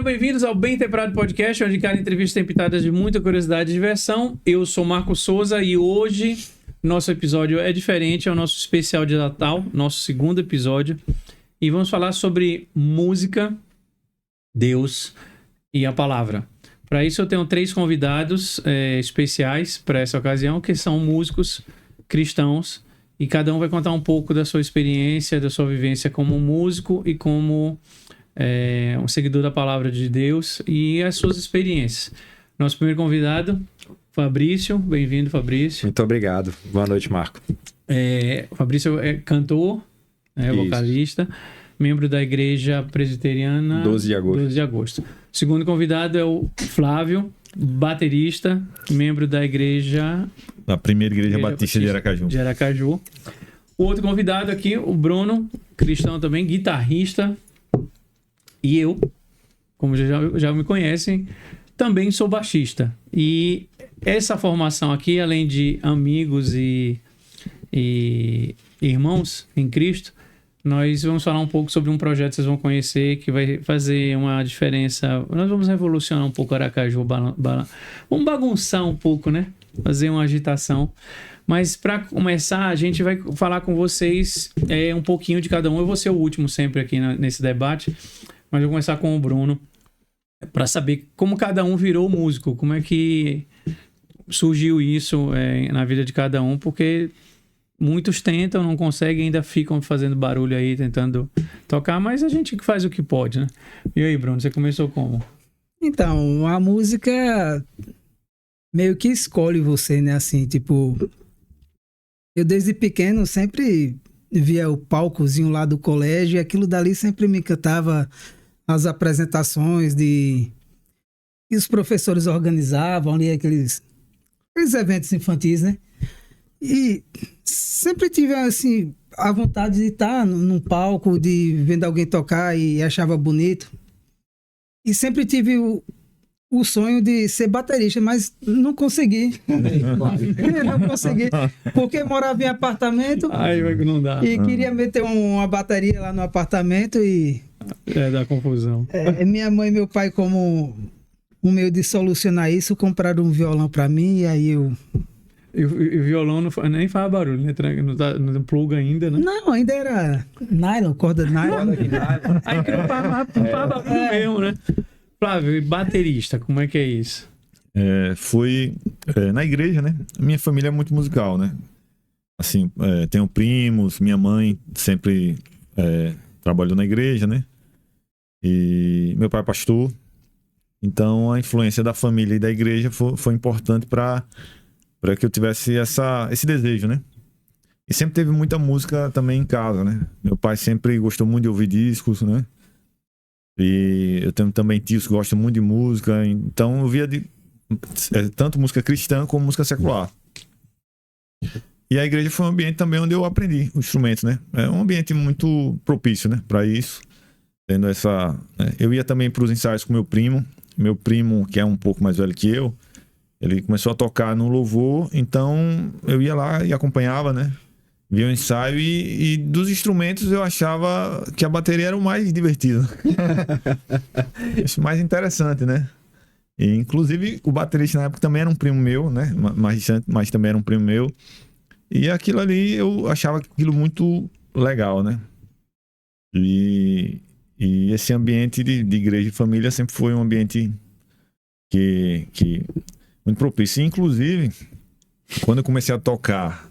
bem-vindos ao Bem Temperado Podcast, onde cada entrevista tem pitadas de muita curiosidade e diversão. Eu sou Marco Souza e hoje nosso episódio é diferente, é o nosso especial de Natal, nosso segundo episódio. E vamos falar sobre música, Deus e a palavra. Para isso eu tenho 3 convidados especiais para essa ocasião, que são músicos cristãos, e cada um vai contar um pouco da sua experiência, da sua vivência como músico e como um seguidor da palavra de Deus e as suas experiências. Nosso primeiro convidado, Fabrício. Bem-vindo, Fabrício. Muito obrigado. Boa noite, Marco. O Fabrício é cantor, vocalista, membro da Igreja Presbiteriana 12 de agosto. O segundo convidado é o Flávio, baterista, membro da Igreja... Da primeira Igreja Batista de Aracaju. O outro convidado aqui, o Bruno, cristão também, guitarrista. E eu, como já me conhecem, também sou baixista. E essa formação aqui, além de amigos e irmãos em Cristo, nós vamos falar um pouco sobre um projeto que vocês vão conhecer, que vai fazer uma diferença. Nós vamos revolucionar um pouco Aracaju, vamos bagunçar um pouco, né? Fazer uma agitação. Mas para começar, a gente vai falar com vocês um pouquinho de cada um. Eu vou ser o último sempre aqui nesse debate, mas eu vou começar com o Bruno, para saber como cada um virou músico, como é que surgiu isso na vida de cada um, porque muitos tentam, não conseguem, ainda ficam fazendo barulho aí, tentando tocar, mas a gente faz o que pode, né? E aí, Bruno, você começou como? Então, a música meio que escolhe você, né? Assim, tipo, eu desde pequeno sempre via o palcozinho lá do colégio e aquilo dali sempre me encantava, as apresentações que os professores organizavam ali, aqueles eventos infantis, né? E sempre tive, assim, a vontade de estar num palco, de vendo alguém tocar e achava bonito. E sempre tive o sonho de ser baterista, mas não consegui. Não consegui, porque morava em apartamento. Não dá. E queria meter uma bateria lá no apartamento e... dá confusão. Minha mãe e meu pai, como um meio de solucionar isso, compraram um violão pra mim e aí eu... E o violão nem faz barulho, né? Não pluga ainda, né? Não, ainda era nylon, corda de nylon. Aí que não faz barulho mesmo, né? Flávio, baterista, como é que é isso? Foi na igreja, né? Minha família é muito musical, né? Assim, tenho primos, minha mãe sempre trabalhou na igreja, né? E meu pai é pastor. Então, a influência da família e da igreja foi importante para que eu tivesse esse desejo, né? E sempre teve muita música também em casa, né? Meu pai sempre gostou muito de ouvir discos, né? E eu tenho também tios que gostam muito de música, então eu via tanto música cristã como música secular. E a igreja foi um ambiente também onde eu aprendi os instrumentos, né? É um ambiente muito propício, né? Para isso. Tendo eu ia também para os ensaios com meu primo, que é um pouco mais velho que eu, ele começou a tocar no louvor, então eu ia lá e acompanhava, né? Via o ensaio e dos instrumentos eu achava que a bateria era o mais divertido. Isso mais interessante, né? E, inclusive, o baterista na época também era um primo meu, né? Mais distante, mas também era um primo meu. E aquilo ali, eu achava aquilo muito legal, né? E esse ambiente de igreja e família sempre foi um ambiente que muito propício. E, inclusive, quando eu comecei a tocar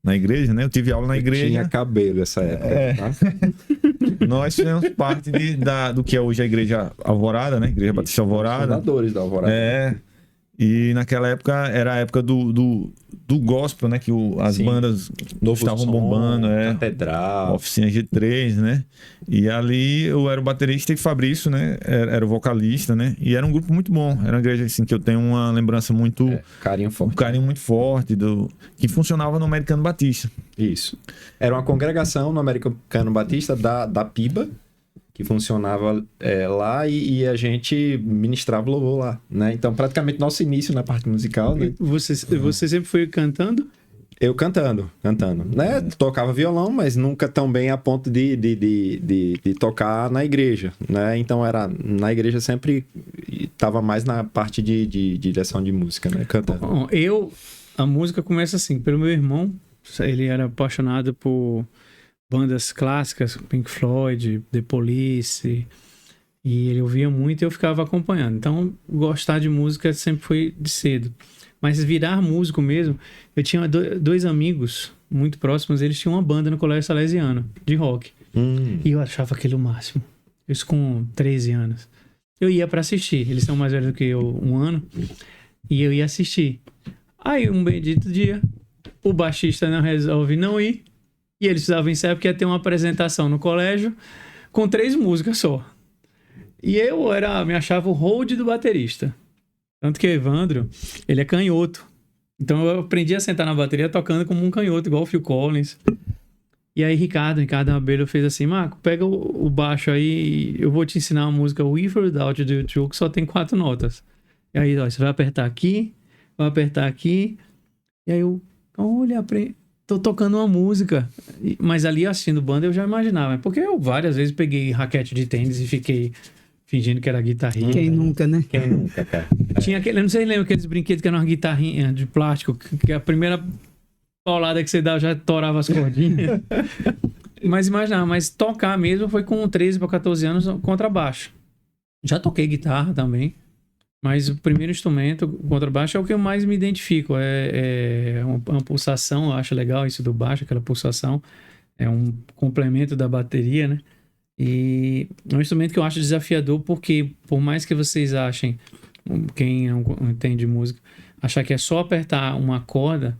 na igreja, né? Eu tive aula na igreja. Tinha cabelo essa época. Tá? Nós fizemos parte do que é hoje a Igreja Alvorada, né? Igreja Batista Alvorada. Fundadores da Alvorada. E naquela época era a época do gospel, né? Que as bandas estavam bombando. Catedral. Oficina G3, né? E ali eu era o baterista e Fabrício, né? Era o vocalista, né? E era um grupo muito bom. Era uma igreja assim, que eu tenho uma lembrança muito... carinho forte. Um carinho muito forte, que funcionava no Americano Batista. Isso. Era uma congregação no Americano Batista da PIBA, que funcionava lá e a gente ministrava louvor lá, né? Então, praticamente, nosso início na parte musical, né? Você sempre foi cantando? Eu cantando, né? Tocava violão, mas nunca tão bem a ponto de tocar na igreja, né? Então na igreja sempre tava mais na parte de direção de música, né? Cantando. Bom, a música começa assim, pelo meu irmão, ele era apaixonado por bandas clássicas, Pink Floyd, The Police, e ele ouvia muito e eu ficava acompanhando. Então, gostar de música sempre foi de cedo. Mas virar músico mesmo, eu tinha dois amigos muito próximos, eles tinham uma banda no Colégio Salesiano, de rock. E eu achava aquilo o máximo. Isso com 13 anos. Eu ia pra assistir, eles são mais velhos do que eu, 1 ano, e eu ia assistir. Aí, um bendito dia, o baixista não resolve não ir, e eles precisavam ensaiar porque ia ter uma apresentação no colégio com 3 músicas só. E eu me achava o hold do baterista. Tanto que o Evandro, ele é canhoto. Então eu aprendi a sentar na bateria tocando como um canhoto, igual o Phil Collins. E aí Ricardo Rabelo fez assim: Marco, pega o baixo aí, eu vou te ensinar uma música With or Without do YouTube, que só tem 4 notas. E aí, ó, você vai apertar aqui, e aí eu, olha, tô tocando uma música. Mas ali assistindo banda eu já imaginava, porque eu várias vezes peguei raquete de tênis e fiquei fingindo que era guitarrinha. Quem nunca, né? Quem nunca, cara? Tinha aquele, eu não sei se lembra aqueles brinquedos que eram uma guitarrinha de plástico, que a primeira paulada que você dava já torava as cordinhas. Mas imaginava, mas tocar mesmo foi com 13 para 14 anos contrabaixo. Já toquei guitarra também, mas o primeiro instrumento, o contrabaixo, é o que eu mais me identifico. É uma pulsação, eu acho legal isso do baixo, aquela pulsação. É um complemento da bateria, né? E é um instrumento que eu acho desafiador porque, por mais que vocês achem, quem não entende música, achar que é só apertar uma corda,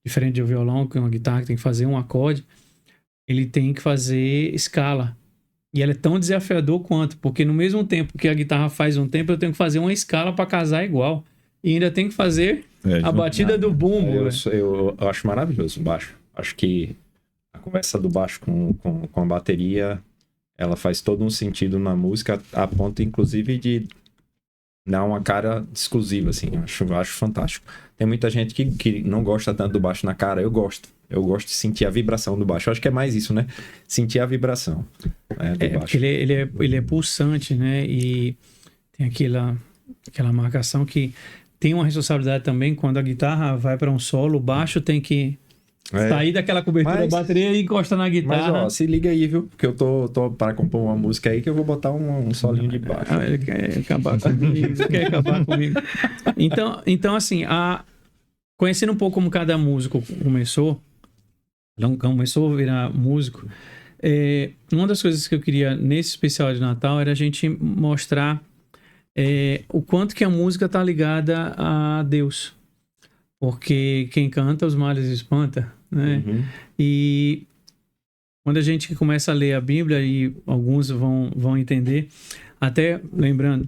diferente de um violão, que é uma guitarra que tem que fazer um acorde, ele tem que fazer escala. E ela é tão desafiador quanto, porque no mesmo tempo que a guitarra faz um tempo, eu tenho que fazer uma escala para casar igual. E ainda tem que fazer a batida do bumbo. Eu acho maravilhoso o baixo. Acho que a conversa do baixo com a bateria, ela faz todo um sentido na música, a ponto, inclusive, de dar uma cara exclusiva, assim. Acho fantástico. Tem muita gente que não gosta tanto do baixo na cara. Eu gosto. Eu gosto de sentir a vibração do baixo. Eu acho que é mais isso, né? Sentir a vibração do baixo. Porque ele é pulsante, né? E tem aquela marcação que tem uma responsabilidade também. Quando a guitarra vai para um solo, o baixo tem que sair daquela cobertura da bateria e encosta na guitarra. Mas, ó, se liga aí, viu? Porque eu tô para compor uma música aí que eu vou botar um solinho de baixo. Ele quer acabar comigo. Então assim, conhecendo um pouco como cada músico começou a virar músico, uma das coisas que eu queria nesse especial de Natal era a gente mostrar o quanto que a música está ligada a Deus. Porque quem canta, os males espanta, né? Uhum. E quando a gente começa a ler a Bíblia, e alguns vão entender, até lembrando,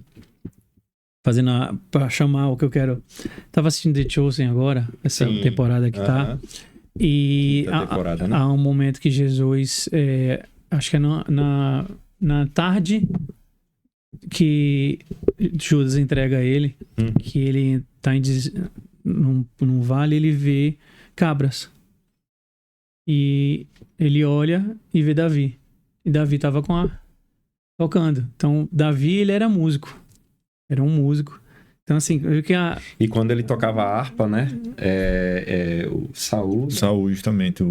para chamar o que eu quero. Estava assistindo The Chosen agora, essa temporada que tá. E temporada, né? há um momento que Jesus, acho que é na tarde que Judas entrega ele, que ele está num vale, ele vê cabras. E ele olha e vê Davi. E Davi estava tocando. Então, Davi, ele era músico. Era um músico. Então, assim, eu vi que E quando ele tocava a harpa, né? O Saul, justamente.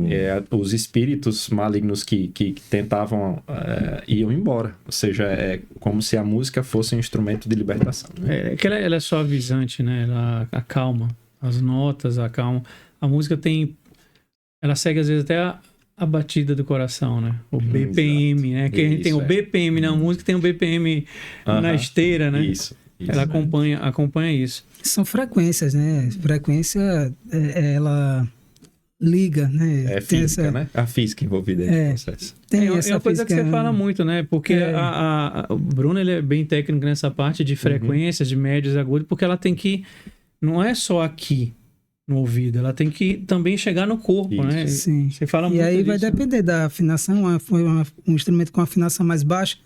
Os espíritos malignos que tentavam iam embora. Ou seja, é como se a música fosse um instrumento de libertação. Né? Ela é suavizante, né? Ela acalma. As notas acalmam. A música ela segue, às vezes, até a batida do coração, né? O BPM, né? Que a gente tem o BPM na música, tem o BPM na esteira, né? Isso. Ela acompanha isso. São frequências, né? Frequência, ela liga, né? É física, né? A física envolvida no processo. Tem é essa uma coisa física, que você fala muito, né? Porque o Bruno, ele é bem técnico nessa parte de frequências, de médios e agudos, porque ela tem que... Não é só aqui no ouvido, ela tem que também chegar no corpo, isso. né? Sim. Você fala muito E aí disso. vai depender da afinação. Um instrumento com afinação mais baixa,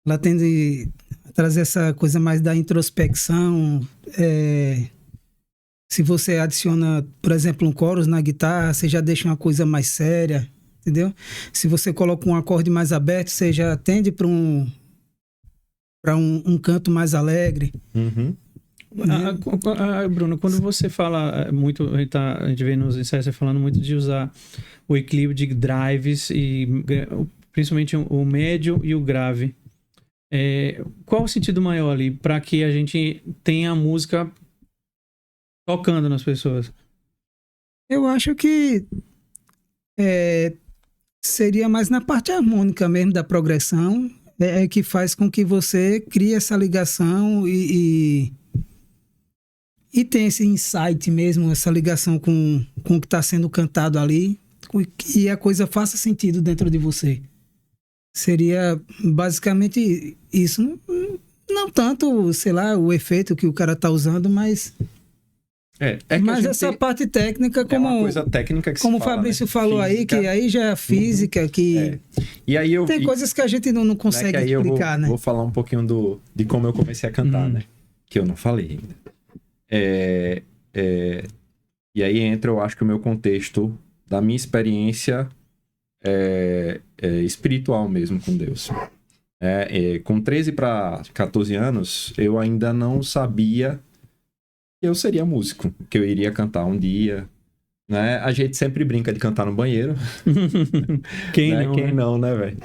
ela tende a trazer essa coisa mais da introspecção, Se você adiciona, por exemplo, um chorus na guitarra, você já deixa uma coisa mais séria, entendeu? Se você coloca um acorde mais aberto, você já tende para um canto mais alegre. Uhum. Bruno, quando você fala muito, a gente vê nos ensaios você falando muito de usar o equilíbrio de drives e principalmente o médio e o grave. Qual o sentido maior ali para que a gente tenha a música tocando nas pessoas? Eu acho que seria mais na parte harmônica mesmo da progressão, que faz com que você crie essa ligação e tem esse insight mesmo, essa ligação com o que está sendo cantado ali, e a coisa faça sentido dentro de você. Seria basicamente isso. Não tanto, sei lá, o efeito que o cara está usando, mas... mas essa parte técnica, como, uma coisa técnica que como se fala, o Fabrício né? falou Física. aí, que aí já é física, que E aí tem coisas que a gente não consegue que aí explicar, eu né? vou falar um pouquinho de como eu comecei a cantar, né? Que eu não falei ainda. E aí entra, eu acho que o meu contexto da minha experiência espiritual mesmo com Deus. Com 13 para 14 anos, eu ainda não sabia que eu seria músico, que eu iria cantar um dia, né? A gente sempre brinca de cantar no banheiro. Quem né? não, Quem né? não, né, velho?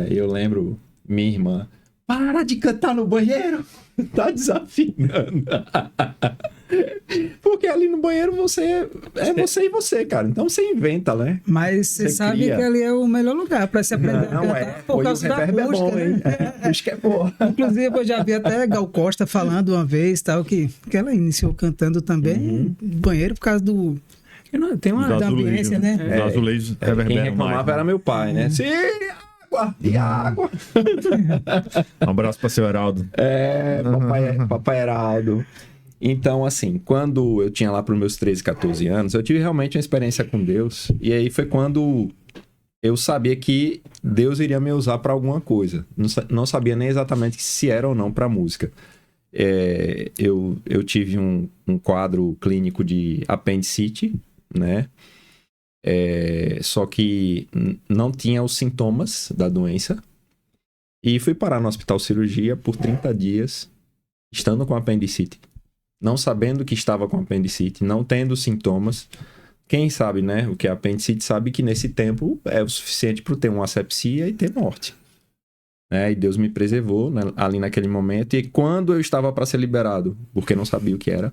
Eu lembro minha irmã, para de cantar no banheiro, tá desafinando. Porque ali no banheiro você e você, cara. Então você inventa, né? Mas você sabe cria. que ali é o melhor lugar para se aprender a cantar por causa da acústica, né? Acho que é boa. Inclusive, eu já vi até Gal Costa falando uma vez, tal, que ela iniciou cantando também no banheiro por causa Tem uma Os da azulejos, ambiência, né? Os azulejos Quem reverberam reclamava mais. era meu pai, né? Sim, água e água. Um abraço para seu Heraldo. Papai Heraldo. Então, assim, quando eu tinha lá para os meus 13, 14 anos, eu tive realmente uma experiência com Deus. E aí foi quando eu sabia que Deus iria me usar para alguma coisa. Não sabia nem exatamente se era ou não para música. Eu tive um quadro clínico de apendicite, né? Só que não tinha os sintomas da doença. E fui parar no hospital cirurgia por 30 dias, estando com apendicite. Não sabendo que estava com apendicite, não tendo sintomas. Quem sabe, né? O que é apendicite sabe que nesse tempo é o suficiente para ter uma asepsia e ter morte. E Deus me preservou, né, ali naquele momento. E quando eu estava para ser liberado, porque não sabia o que era,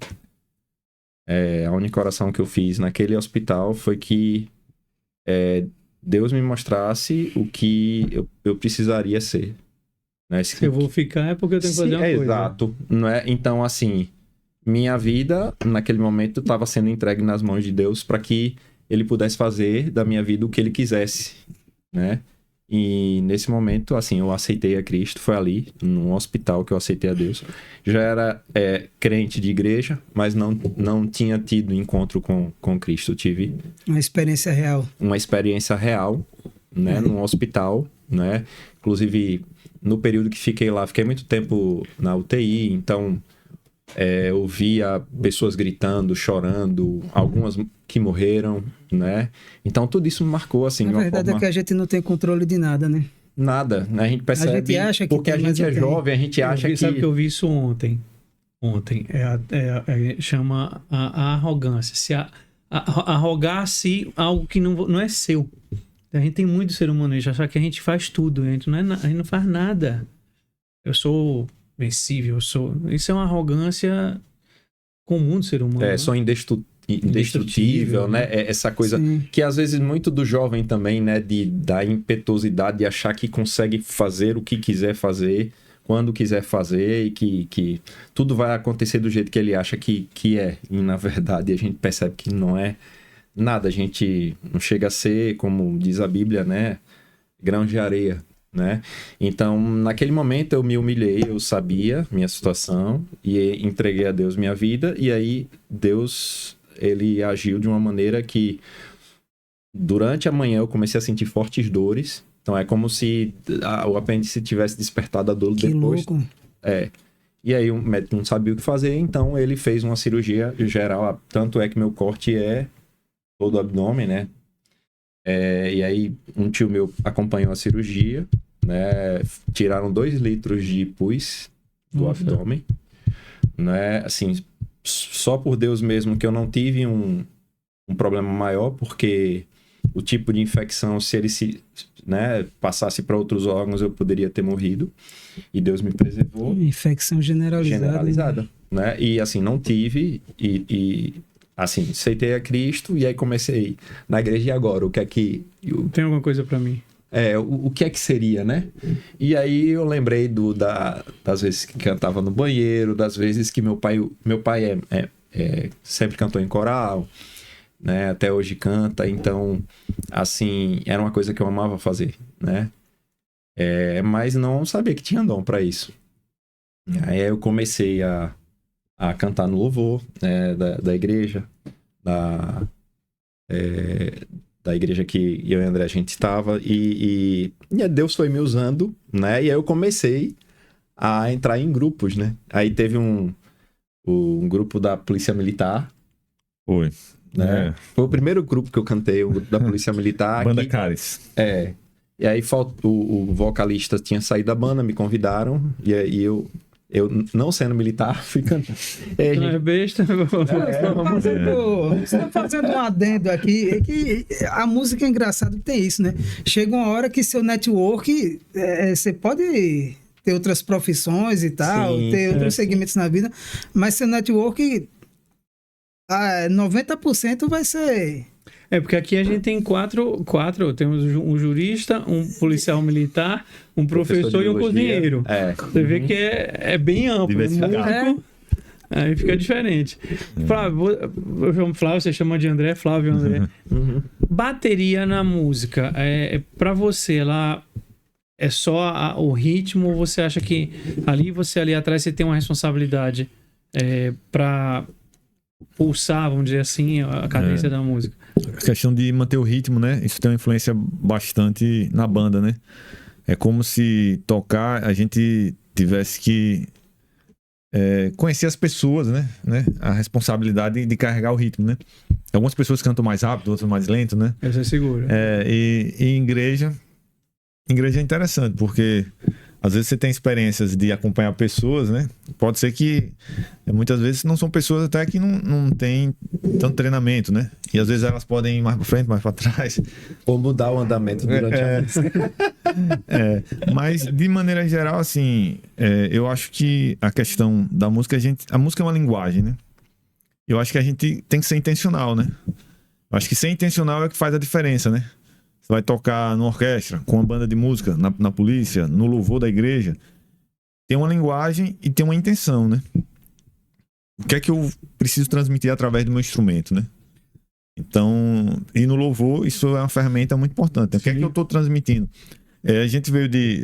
a única oração que eu fiz naquele hospital foi que Deus me mostrasse o que eu precisaria ser. Né? Se eu vou ficar é porque eu tenho que fazer uma coisa. Exato. Não é? Então, assim, minha vida, naquele momento, estava sendo entregue nas mãos de Deus para que Ele pudesse fazer da minha vida o que Ele quisesse, né? E nesse momento, assim, eu aceitei a Cristo, foi ali, num hospital que eu aceitei a Deus. Já era crente de igreja, mas não tinha tido encontro com Cristo. Eu tive Uma experiência real. uma experiência real, né, num hospital, né? Inclusive, no período que fiquei lá, fiquei muito tempo na UTI, então eu via pessoas gritando, chorando, algumas que morreram, né? Então tudo isso me marcou, assim, de A uma verdade forma... é que a gente não tem controle de nada, né? Nada, né? A gente percebe, A gente acha que porque a tem, mas gente é não tem. jovem, a gente acha que... Sabe que eu vi isso ontem? Chama a arrogância. Arrogar-se algo que não é seu. A gente tem muito ser humano de achar que a gente faz tudo, a gente não faz nada. Eu sou vencível, isso é uma arrogância comum do ser humano. né? Sou indestrutível, né? Essa coisa Sim. que às vezes muito do jovem também, né? Da impetuosidade de achar que consegue fazer o que quiser fazer, quando quiser fazer e que tudo vai acontecer do jeito que ele acha que é. E na verdade a gente percebe que não é nada. A gente não chega a ser, como diz a Bíblia, né? Grão de areia. Né? Então, naquele momento eu me humilhei, eu sabia minha situação e entreguei a Deus minha vida, e aí Deus, ele agiu de uma maneira que durante a manhã eu comecei a sentir fortes dores. Então é como se o apêndice tivesse despertado a dor Que depois. louco. E aí o médico não sabia o que fazer, então ele fez uma cirurgia geral. Tanto é que meu corte é todo o abdômen, né? E aí um tio meu acompanhou a cirurgia, né? Tiraram 2 litros de pus do abdômen, né? Assim, só por Deus mesmo que eu não tive um problema maior, porque o tipo de infecção, se ele né, passasse para outros órgãos, eu poderia ter morrido. E Deus me preservou. Infecção generalizada. Né? E assim, não tive. E assim, aceitei a Cristo. E aí comecei na igreja. E agora? O que é que... Tem alguma coisa para mim? O que é que seria, né? E aí eu lembrei das vezes que cantava no banheiro, das vezes que meu pai sempre cantou em coral, né? Até hoje canta. Então, assim, era uma coisa que eu amava fazer, né? Mas não sabia que tinha dom para isso. Aí eu comecei a cantar no louvor, né, da igreja, da igreja que eu e o André a gente estava, e Deus foi me usando, né? E aí eu comecei a entrar em grupos, né? Aí teve um grupo da Polícia Militar. Foi. Né? Foi o primeiro grupo que eu cantei, o grupo da Polícia Militar. Banda Caris. E aí o vocalista tinha saído da banda, me convidaram, e aí eu não sendo militar, fui cantar. Não é besta? Você tá fazendo um adendo aqui, é que a música é engraçado que tem isso, né? Chega uma hora que seu network, você pode ter outras profissões e tal, ter outros segmentos na vida, mas seu network, 90% vai ser... Porque aqui a gente tem quatro, temos um jurista, um policial militar, um professor e um cozinheiro. Você vê que é bem amplo, músico, aí fica diferente. Flávio, eu chamo Flávio, você chama de André, Flávio André. Bateria na música, pra você lá, é só o ritmo, ou você acha que ali atrás você tem uma responsabilidade pra pulsar, vamos dizer assim, a cadência da música? A questão de manter o ritmo, né? Isso tem uma influência bastante na banda, né? É como se tocar, a gente tivesse que conhecer as pessoas, né? A responsabilidade de carregar o ritmo, né? Algumas pessoas cantam mais rápido, outras mais lento, né? Essa é segura. E em igreja é interessante, porque às vezes você tem experiências de acompanhar pessoas, né? Pode ser que muitas vezes não são pessoas até que não tem tanto treinamento, né? E às vezes elas podem ir mais para frente, mais para trás. Ou mudar o andamento durante a música. Mas de maneira geral, assim, eu acho que a questão da música, a música é uma linguagem, né? Eu acho que a gente tem que ser intencional, né? Eu acho que ser intencional é o que faz a diferença, né? Você vai tocar numa orquestra, com uma banda de música, na polícia, no louvor da igreja. Tem uma linguagem e tem uma intenção, né? O que é que eu preciso transmitir através do meu instrumento, né? Então, e no louvor, isso é uma ferramenta muito importante. O que é que eu estou transmitindo? A gente veio de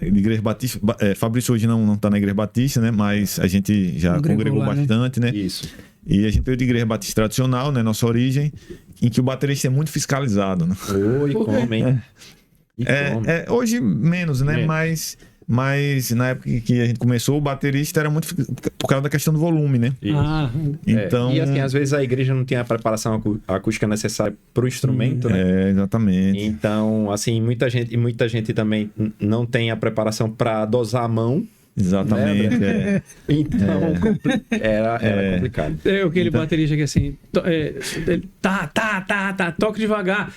Igreja Batista. Fabrício hoje não está na Igreja Batista, né? Mas a gente já congregou bastante, né? Isso. E a gente veio de Igreja Batista tradicional, né? Nossa origem, em que o baterista é muito fiscalizado, né? Oi, como, hein? Hoje menos, né? Menos. Mas na época que a gente começou, o baterista era muito por causa da questão do volume, né? Então... E assim, às vezes a igreja não tem a preparação acústica necessária para o instrumento, né? Exatamente. Então, assim, muita gente também não tem a preparação para dosar a mão. Exatamente. Então, era complicado. Aquele baterista que assim, toca devagar,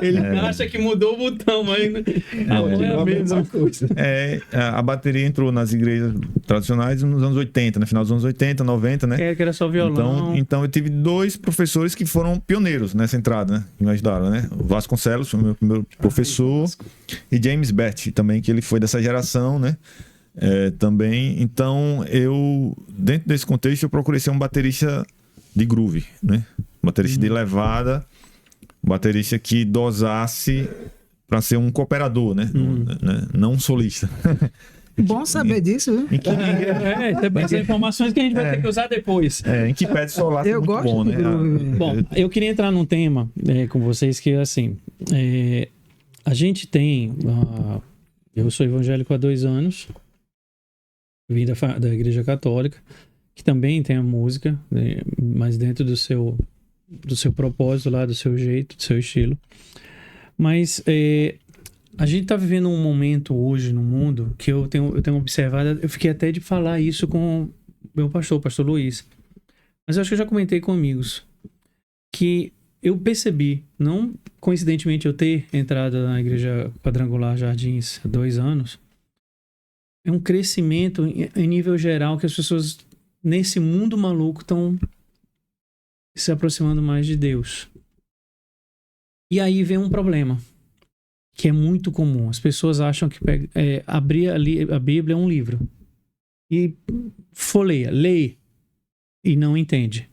Ele acha que mudou o botão, mas não é a mesma coisa. A bateria entrou nas igrejas tradicionais nos anos 80, no final dos anos 80, 90, né? Que era só violão. Então eu tive 2 professores que foram pioneiros nessa entrada, né? Que me ajudaram, né? O Vasconcelos, foi o meu primeiro professor, e James Bert também, que ele foi dessa geração, né? Também. Então, dentro desse contexto, eu procurei ser um baterista de groove, né? Baterista de levada, baterista que dosasse para ser um cooperador, né? Não um solista. Bom saber disso, viu? Essas informações que a gente vai ter que usar depois. Em que pede solar é muito bom, né? Bom, eu queria entrar num tema com vocês que, assim, a gente tem Eu sou evangélico há 2 anos, vim da Igreja Católica, que também tem a música, né, mas dentro do seu propósito lá, do seu jeito, do seu estilo. Mas a gente está vivendo um momento hoje no mundo que eu tenho observado, eu fiquei até de falar isso com o meu pastor, o pastor Luiz. Mas eu acho que eu já comentei com amigos que eu percebi, não coincidentemente eu ter entrado na Igreja Quadrangular Jardins há 2 anos, é um crescimento em nível geral que as pessoas nesse mundo maluco estão se aproximando mais de Deus. E aí vem um problema que é muito comum. As pessoas acham que abrir a Bíblia é um livro e folheia, lê e não entende.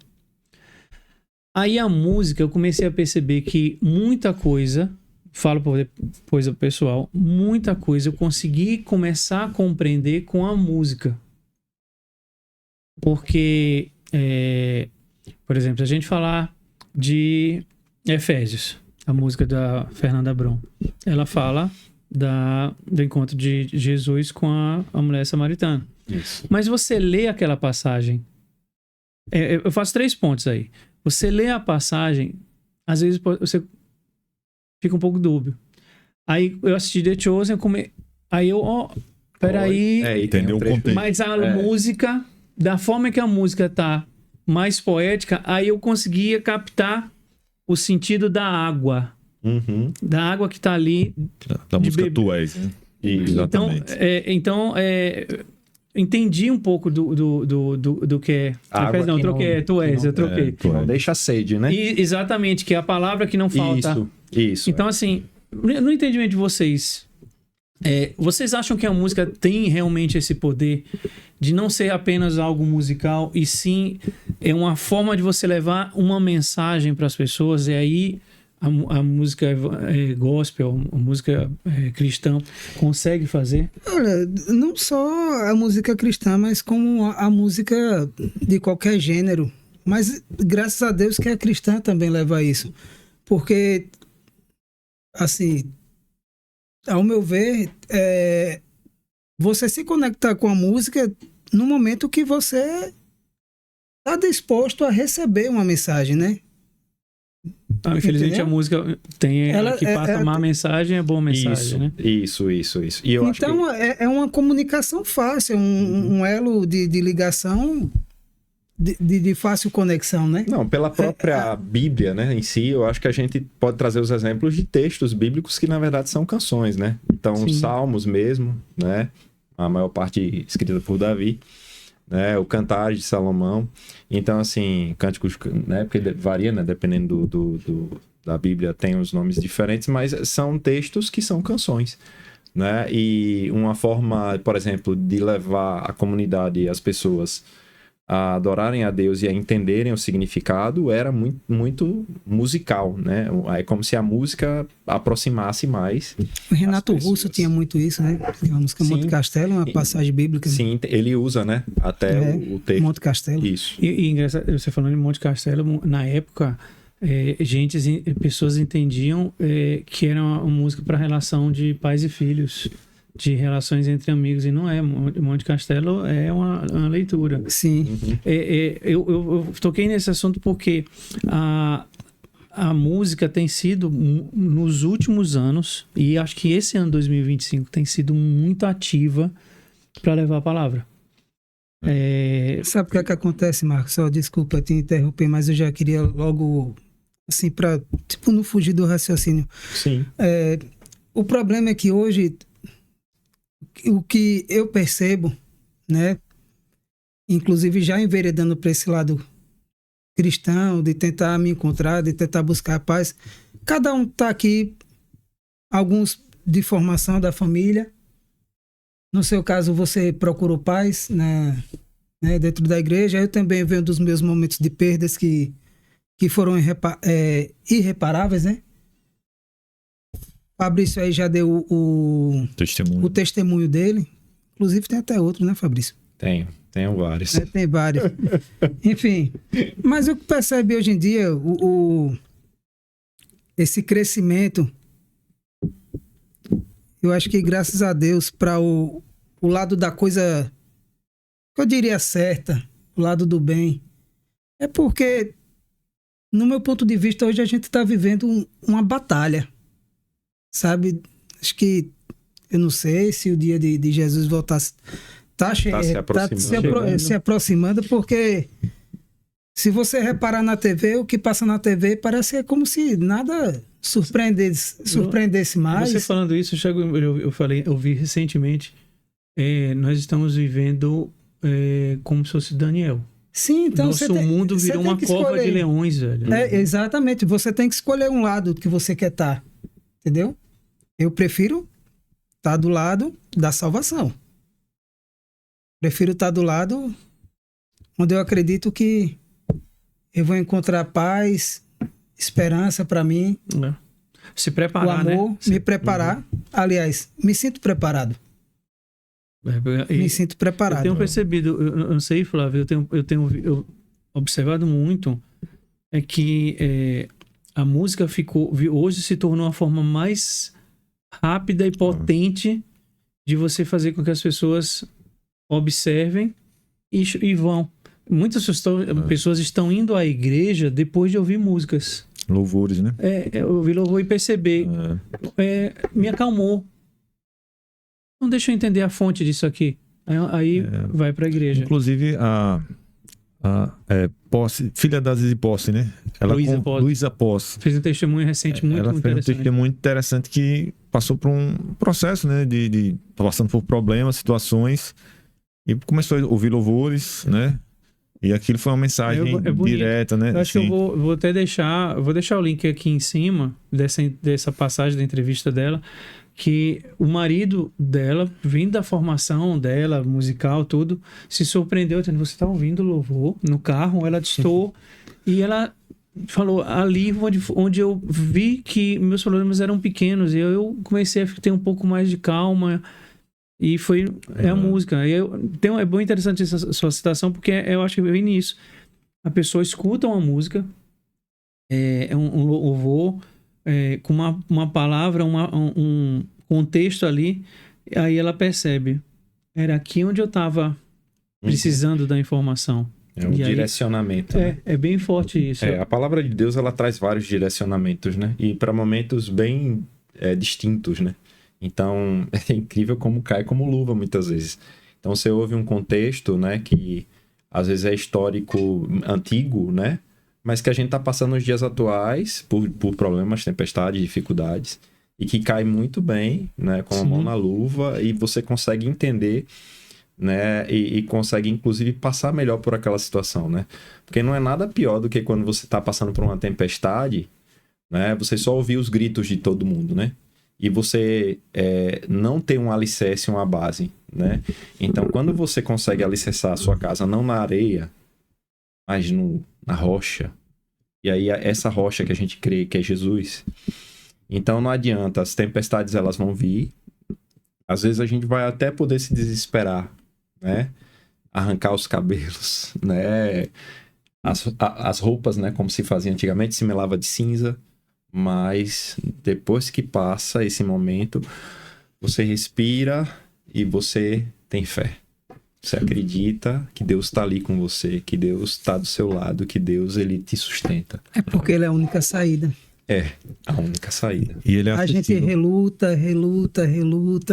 Aí a música, eu comecei a perceber que muita coisa, falo por coisa pessoal, muita coisa eu consegui começar a compreender com a música. Porque, por exemplo, se a gente falar de Efésios, a música da Fernanda Brum, ela fala do encontro de Jesus com a mulher samaritana. Isso. Mas você lê aquela passagem, eu faço 3 pontos aí. Você lê a passagem, às vezes você fica um pouco dúbio. Aí eu assisti The Chosen, aí eu, peraí, entendeu o contexto. mas a música, da forma que a música tá mais poética, aí eu conseguia captar o sentido da água. Uhum. Da água que tá ali. Da música beber. Tu És, né? Exatamente. Então, entendi um pouco do que é. Água Não, que troquei, Tu És, eu troquei. Tu Não És. deixa a sede, né? Exatamente, que é a palavra que não falta. Isso. Então, assim, no entendimento de vocês, vocês acham que a música tem realmente esse poder de não ser apenas algo musical, e sim é uma forma de você levar uma mensagem para as pessoas, e aí a música gospel, a música cristã consegue fazer? Olha, não só a música cristã, mas como a música de qualquer gênero. Mas graças a Deus que a cristã também leva a isso. Porque, assim, ao meu ver, você se conectar com a música no momento que você está disposto a receber uma mensagem, né? Infelizmente, Entendeu? a música tem que passa uma mensagem, é boa mensagem, Isso, né? isso. E eu acho que... Então, é uma comunicação fácil, um elo de ligação de fácil conexão, né? Não, pela própria Bíblia, né, em si, eu acho que a gente pode trazer os exemplos de textos bíblicos que, na verdade, são canções, né? Então, Sim. Salmos mesmo, né? A maior parte escrita por Davi, né? O Cantares de Salomão. Então, assim, cânticos, né? Porque varia, né? Dependendo da Bíblia, tem os nomes diferentes, mas são textos que são canções, né? E uma forma, por exemplo, de levar a comunidade e as pessoas a adorarem a Deus e a entenderem o significado era muito, muito musical, né? É como se a música aproximasse mais. O Renato as pessoas. Russo tinha muito isso, né? Tem uma música Sim. Monte Castelo, uma passagem bíblica. Sim, ele usa, né? Até o texto. Monte Castelo. Isso. E engraçado, você falando em Monte Castelo, na época, pessoas entendiam que era uma música para relação de pais e filhos, de relações entre amigos, e não é. Monte Castelo é uma leitura. Sim. Eu toquei nesse assunto porque a música tem sido, nos últimos anos, e acho que esse ano 2025 tem sido muito ativa para levar a palavra. Sabe o que acontece, Marcos? Só desculpa te interromper, mas eu já queria logo, assim, para não fugir do raciocínio. Sim. O problema é que hoje, o que eu percebo, né, inclusive já enveredando para esse lado cristão, de tentar me encontrar, de tentar buscar a paz, cada um está aqui, alguns de formação da família. No seu caso, você procurou paz, né, dentro da igreja. Eu também venho dos meus momentos de perdas que foram irreparáveis, né? Fabrício aí já deu o testemunho dele. Inclusive tem até outro, né, Fabrício? Tenho vários. Tem vários. Enfim, mas o que percebe hoje em dia, esse crescimento, eu acho que graças a Deus, para o lado da coisa que eu diria certa, o lado do bem, é porque, no meu ponto de vista, hoje a gente está vivendo uma batalha, sabe? Acho que, eu não sei se o dia de Jesus voltar está se aproximando, porque se você reparar na TV, o que passa na TV parece como se nada surpreendesse mais. Você falando isso, eu vi recentemente, nós estamos vivendo como se fosse Daniel. Sim, então Nosso mundo virou uma cova de leões, velho. Exatamente, você tem que escolher um lado que você quer estar, entendeu? Eu prefiro estar do lado da salvação. Prefiro estar do lado onde eu acredito que eu vou encontrar paz, esperança para mim. Se preparar, o amor, né? Me preparar. Aliás, me sinto preparado. Me sinto preparado. Eu tenho percebido, eu não sei, Flávio, eu tenho observado muito que a música hoje se tornou uma forma mais rápida e potente de você fazer com que as pessoas observem e vão. Muitas pessoas estão indo à igreja depois de ouvir músicas. Louvores, né? Ouvir louvor e perceber. Me acalmou. Não deixa eu entender a fonte disso aqui. Aí vai pra igreja. Inclusive, filha da Zizi Posse, né? Luísa Posse. Fez um testemunho recente muito interessante. Ela fez um testemunho muito interessante que passou por um processo, né? Passando por problemas, situações. E começou a ouvir louvores, né? E aquilo foi uma mensagem direta, né? Eu acho que eu vou até deixar o link aqui em cima dessa passagem da entrevista dela, que o marido dela, vindo da formação dela, musical, tudo, se surpreendeu, dizendo, você está ouvindo louvor no carro? Ela distou e ela falou, ali onde eu vi que meus problemas eram pequenos, e eu comecei a ter um pouco mais de calma. E foi a música. É bem interessante essa sua citação, porque eu acho que vem nisso. A pessoa escuta uma música, um louvor, com uma palavra, um contexto ali, aí ela percebe. Era aqui onde eu estava precisando da informação. É um direcionamento. Né? É bem forte isso. A palavra de Deus, ela traz vários direcionamentos, né? E para momentos bem distintos, né? Então, é incrível como cai como luva muitas vezes. Então, você ouve um contexto, né, que às vezes é histórico antigo, né, mas que a gente está passando nos dias atuais por problemas, tempestades, dificuldades, e que cai muito bem, né, com a mão na luva, e você consegue entender, né, e consegue, inclusive, passar melhor por aquela situação, né. Porque não é nada pior do que quando você está passando por uma tempestade, né, você só ouvir os gritos de todo mundo, né. E você não tem um alicerce, uma base, né? Então, quando você consegue alicerçar a sua casa não na areia, mas na rocha, e aí essa rocha que a gente crê que é Jesus, então não adianta, as tempestades elas vão vir, às vezes a gente vai até poder se desesperar, né? Arrancar os cabelos, né? As roupas, né? Como se fazia antigamente, se melava de cinza. Mas depois que passa esse momento, você respira e você tem fé. Você acredita que Deus está ali com você, que Deus está do seu lado, que Deus ele te sustenta. É porque Ele é a única saída. É, a única saída. E ele a gente reluta,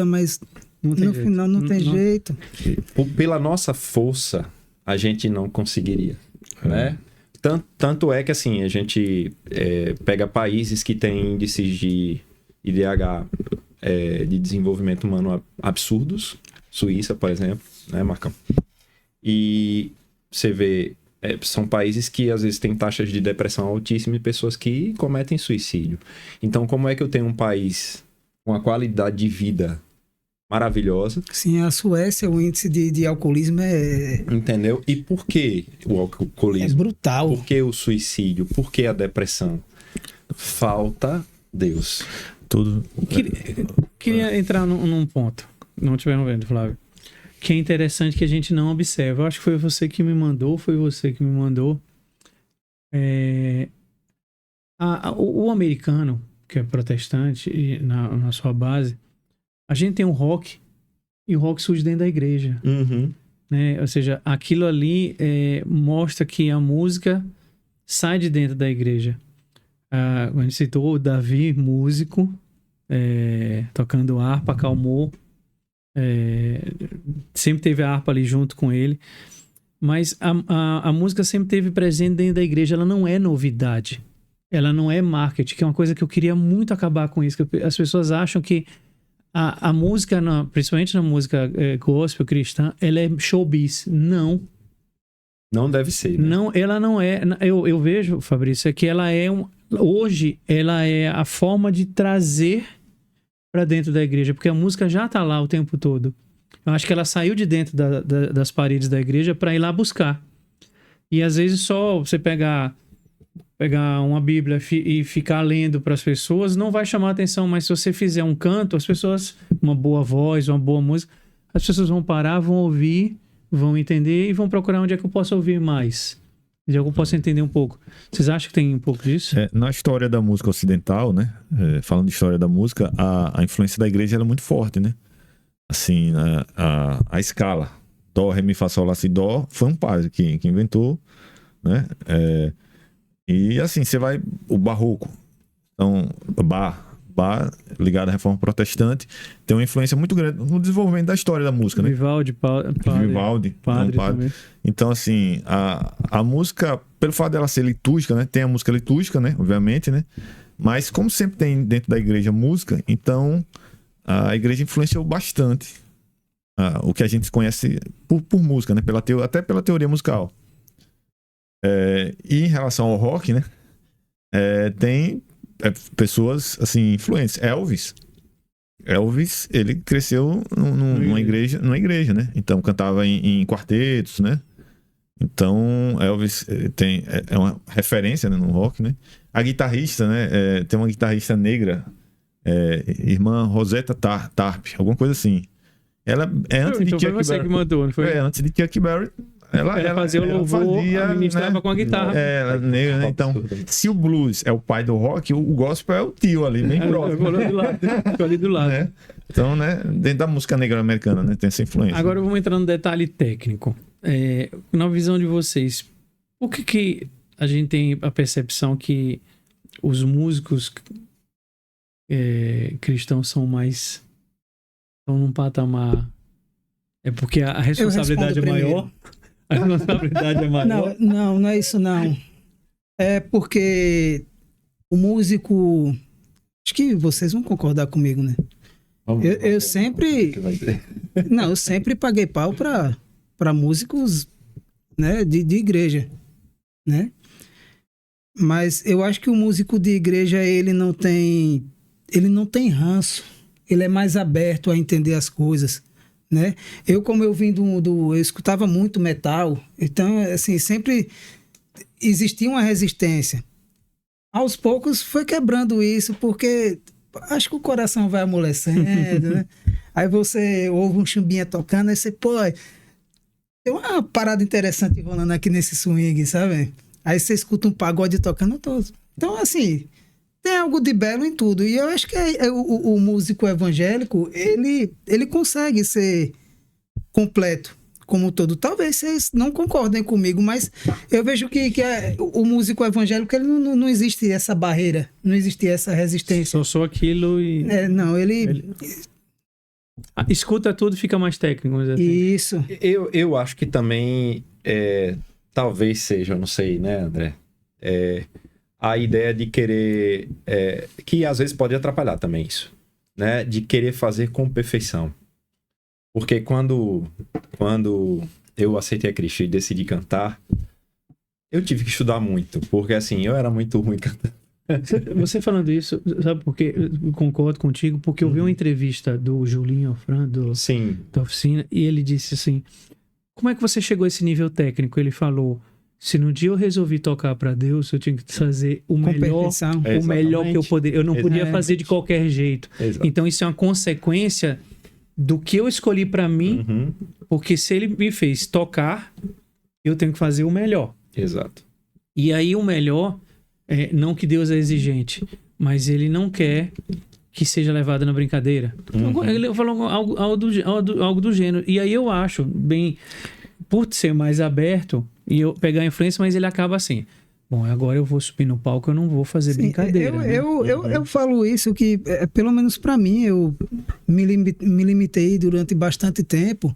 mas no final não tem jeito. Pela nossa força, a gente não conseguiria, né? Tanto é que, assim, a gente pega países que têm índices de IDH, de desenvolvimento humano absurdos. Suíça, por exemplo, né, Marcão? E você vê, são países que, às vezes, têm taxas de depressão altíssimas e pessoas que cometem suicídio. Então, como é que eu tenho um país com uma qualidade de vida maravilhosa? Sim, a Suécia, o índice de alcoolismo Entendeu? E por que o alcoolismo? É brutal. Por que o suicídio? Por que a depressão? Falta Deus. Tudo. Queria entrar num ponto, não estiver vendo, Flávio, que é interessante que a gente não observa. Eu acho que foi você que me mandou. O americano, que é protestante, na sua base, A gente tem um rock e o rock surge dentro da igreja. Uhum. Né? Ou seja, aquilo ali mostra que a música sai de dentro da igreja. A gente citou o Davi, músico, tocando harpa, acalmou. Sempre teve a harpa ali junto com ele. Mas a música sempre teve presente dentro da igreja. Ela não é novidade. Ela não é marketing, que é uma coisa que eu queria muito acabar com isso. Que as pessoas acham que a música, principalmente na música gospel cristã, ela é showbiz. Não. Não deve ser, né? Não, ela não é. Eu vejo, Fabrício, que ela é hoje ela é a forma de trazer para dentro da igreja, porque a música já tá lá o tempo todo. Eu acho que ela saiu de dentro das paredes da igreja para ir lá buscar. E às vezes só você pegar uma Bíblia e ficar lendo para as pessoas não vai chamar atenção, mas se você fizer um canto, as pessoas, uma boa voz, uma boa música, as pessoas vão parar, vão ouvir, vão entender e vão procurar onde é que eu posso ouvir mais, onde é que eu posso entender um pouco. Vocês acham que tem um pouco disso? Na história da música ocidental, né? Falando de história da música, a influência da igreja era muito forte, né? Assim, a escala Dó, Ré, Mi, Fá, Sol, Lá, Si, Dó foi um padre que inventou, né? E assim, você vai... O barroco, então, Bach ligado à reforma protestante, tem uma influência muito grande no desenvolvimento da história da música, né? Vivaldi, padre. também. Então, assim, a música, pelo fato dela ser litúrgica, né? Tem a música litúrgica, né? Obviamente, né? Mas como sempre tem dentro da igreja música, então a igreja influenciou bastante o que a gente conhece por música, né? Até pela teoria musical. E em relação ao rock, né? Tem pessoas assim influentes. Elvis, ele cresceu numa igreja, né? Então cantava em quartetos, né? Então Elvis é uma referência, né, no rock, né? A guitarrista, né? Tem uma guitarrista negra, irmã Rosetta Tarp, alguma coisa assim. Ela é antes de Chuck Berry. Que mandou, não foi? Antes de Chuck Berry. Ela fazia o louvor, administrava, né, com a guitarra. Negra, né? Então, se o blues é o pai do rock, o gospel é o tio ali, bem próximo. Ficou ali do lado. Né? Então, né, dentro da música negra americana, né, tem essa influência. Agora vamos entrar no detalhe técnico. Na visão de vocês, por que a gente tem a percepção que os músicos cristãos estão num patamar... É porque a responsabilidade é maior? A responsabilidade é maior? Não é isso não. É porque o músico... Acho que vocês vão concordar comigo, né? Eu sempre... Não, eu sempre paguei pau para músicos, né, de igreja, né? Mas eu acho que o músico de igreja, ele não tem ranço. Ele é mais aberto a entender as coisas, né? Como eu vim eu escutava muito metal, então, assim, sempre existia uma resistência. Aos poucos foi quebrando isso, porque acho que o coração vai amolecendo, né? Aí você ouve um chumbinha tocando, aí você, tem uma parada interessante rolando aqui nesse swing, sabe? Aí você escuta um pagode tocando todo. Então, assim, tem algo de belo em tudo. E eu acho que o músico evangélico, ele consegue ser completo como um todo. Talvez vocês não concordem comigo, mas eu vejo que o músico evangélico, ele não existe essa barreira, não existe essa resistência. Só aquilo e... Não, ele... Escuta tudo, fica mais técnico. Assim. Isso. Eu acho que também, talvez seja, não sei, né, André? A ideia de querer... que às vezes pode atrapalhar também isso, né? De querer fazer com perfeição. Porque quando eu aceitei a Cristo e decidi cantar, eu tive que estudar muito. Porque assim, eu era muito ruim cantando. Você falando isso, sabe por quê? Eu concordo contigo, porque eu vi uma entrevista do Julinho Afran, da oficina, e ele disse assim, como é que você chegou a esse nível técnico? Ele falou, se no dia eu resolvi tocar para Deus, eu tinha que fazer o melhor que eu poderia. Eu não podia fazer de qualquer jeito. Exato. Então isso é uma consequência do que eu escolhi para mim, porque se ele me fez tocar, eu tenho que fazer o melhor. Exato. E aí o melhor... não que Deus é exigente, mas ele não quer que seja levada na brincadeira. Ele falou algo do gênero. E aí eu acho, bem, por ser mais aberto, e eu pegar a influência, mas ele acaba assim... Bom, agora eu vou subir no palco, eu não vou fazer brincadeira. Eu falo isso que, pelo menos para mim, eu me limitei durante bastante tempo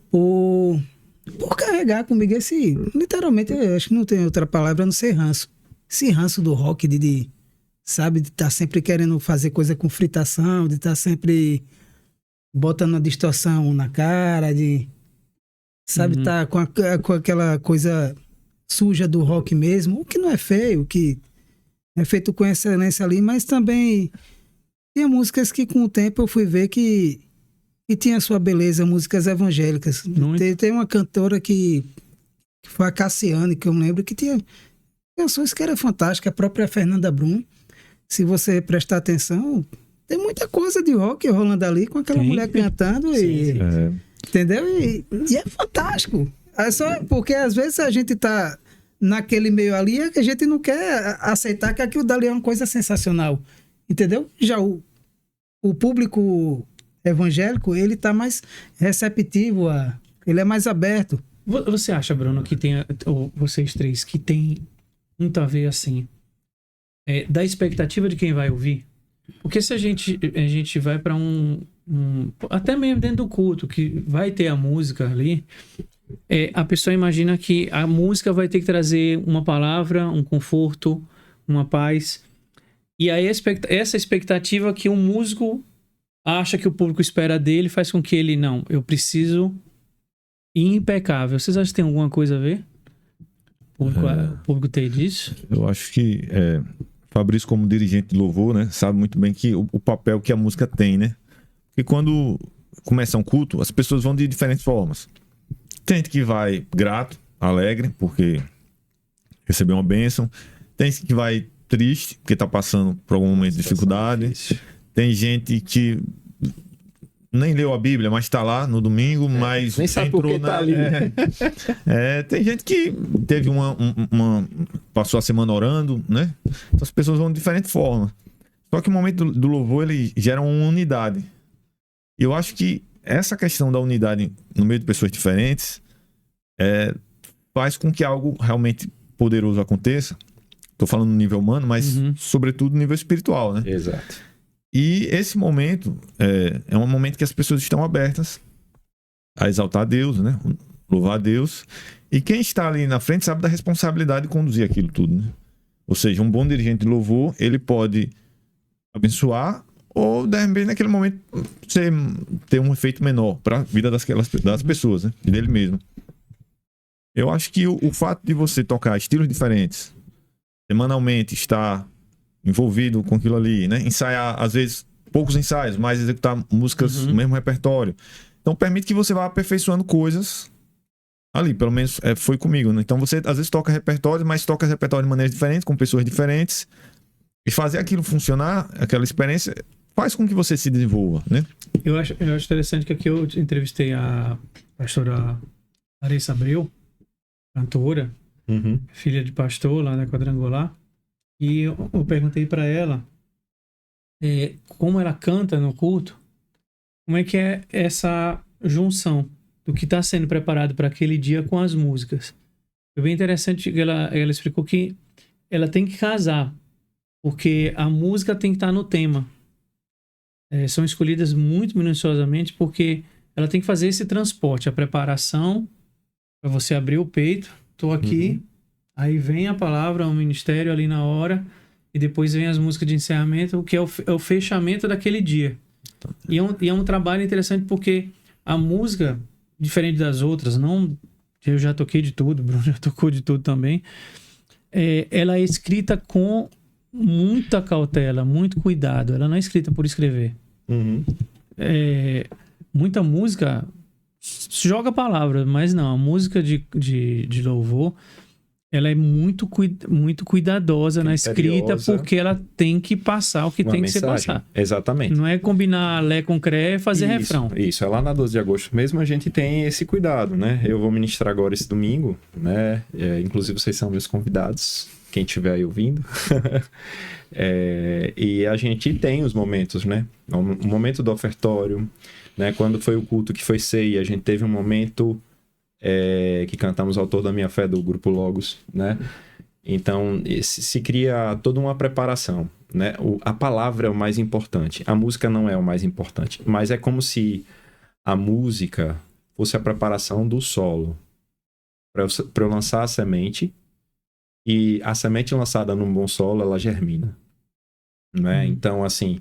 por carregar comigo esse... Literalmente, eu acho que não tem outra palavra a não ser ranço. Esse ranço do rock, sabe, de estar sempre querendo fazer coisa com fritação, de estar sempre botando uma distorção na cara, sabe, tá com aquela coisa... suja do rock mesmo, o que não é feio, que é feito com excelência ali, mas também tinha músicas que com o tempo eu fui ver que tinha sua beleza, músicas evangélicas. Tem uma cantora que foi a Cassiane, que eu me lembro, que tinha canções que eram fantásticas, a própria Fernanda Brum, se você prestar atenção, tem muita coisa de rock rolando ali, com aquela mulher cantando, entendeu? E é fantástico. É só porque às vezes a gente tá naquele meio ali é que a gente não quer aceitar que aquilo dali é uma coisa sensacional, entendeu? Já o público evangélico, ele tá mais receptivo, ele é mais aberto. Você acha, Bruno, que tem, ou vocês três, que tem muito a ver, assim, da expectativa de quem vai ouvir? Porque se a gente vai para até mesmo dentro do culto, que vai ter a música ali... a pessoa imagina que a música vai ter que trazer uma palavra, um conforto, uma paz. E aí essa expectativa que o músico acha que o público espera dele faz com que ele, não, eu preciso ir impecável. Vocês acham que tem alguma coisa a ver? O público tem disso? Eu acho que Fabrício, como dirigente de louvor, né, sabe muito bem que o papel que a música tem, né? Porque quando começa um culto, as pessoas vão de diferentes formas. Tem gente que vai grato, alegre, porque recebeu uma bênção. Tem gente que vai triste, porque está passando por algum momento de dificuldade. Tem gente que nem leu a Bíblia, mas está lá no domingo, mas nem sabe por que tá ali. Tem gente que teve passou a semana orando, né? Então as pessoas vão de diferente forma. Só que o momento do louvor, ele gera uma unidade. E eu acho que essa questão da unidade no meio de pessoas diferentes faz com que algo realmente poderoso aconteça. Estou falando no nível humano, mas sobretudo no nível espiritual, né? Exato. E esse momento é um momento que as pessoas estão abertas a exaltar a Deus, né? Louvar a Deus. E quem está ali na frente sabe da responsabilidade de conduzir aquilo tudo, né? Ou seja, um bom dirigente de louvor, ele pode abençoar ou, de repente, naquele momento, ter um efeito menor para a vida das pessoas, né? E dele mesmo. Eu acho que o fato de você tocar estilos diferentes, semanalmente estar envolvido com aquilo ali, né? Ensaiar, às vezes, poucos ensaios, mas executar músicas no mesmo repertório. Então, permite que você vá aperfeiçoando coisas ali, pelo menos foi comigo, né? Então, você, às vezes, toca repertório, mas toca repertório de maneiras diferentes, com pessoas diferentes. E fazer aquilo funcionar, aquela experiência, faz com que você se desenvolva, né? Eu acho interessante que aqui eu entrevistei a pastora Larissa Abreu, cantora, filha de pastor lá na Quadrangular, e eu perguntei para ela como ela canta no culto, como é que é essa junção do que está sendo preparado para aquele dia com as músicas. Foi bem interessante que ela explicou que ela tem que casar, porque a música tem que estar no tema. São escolhidas muito minuciosamente porque ela tem que fazer esse transporte, a preparação para você abrir o peito, tô aqui, aí vem a palavra, o ministério ali na hora, e depois vem as músicas de encerramento, o que é o fechamento daquele dia. E é um trabalho interessante porque a música, diferente das outras, eu já toquei de tudo, o Bruno já tocou de tudo também, ela é escrita com muita cautela, muito cuidado. Ela não é escrita por escrever. Muita música joga palavras, mas não. A música de louvor, ela é muito cuidadosa na escrita, Criteriosa. porque ela tem que passar o que Uma tem que ser mensagem. passado. Exatamente. Não é combinar Lé com Cré e fazer Isso, refrão. Isso, é lá na 12 de agosto mesmo a gente tem esse cuidado, né? Eu vou ministrar agora esse domingo, né? Inclusive vocês são meus convidados, quem estiver aí ouvindo. E a gente tem os momentos, né? O momento do ofertório, né? Quando foi o culto que foi ceia, a gente teve um momento que cantamos Autor da Minha Fé, do Grupo Logos, né? Então, se cria toda uma preparação, né? A palavra é o mais importante, a música não é o mais importante, mas é como se a música fosse a preparação do solo, para eu lançar a semente, e a semente lançada num bom solo, ela germina, né? Então, assim,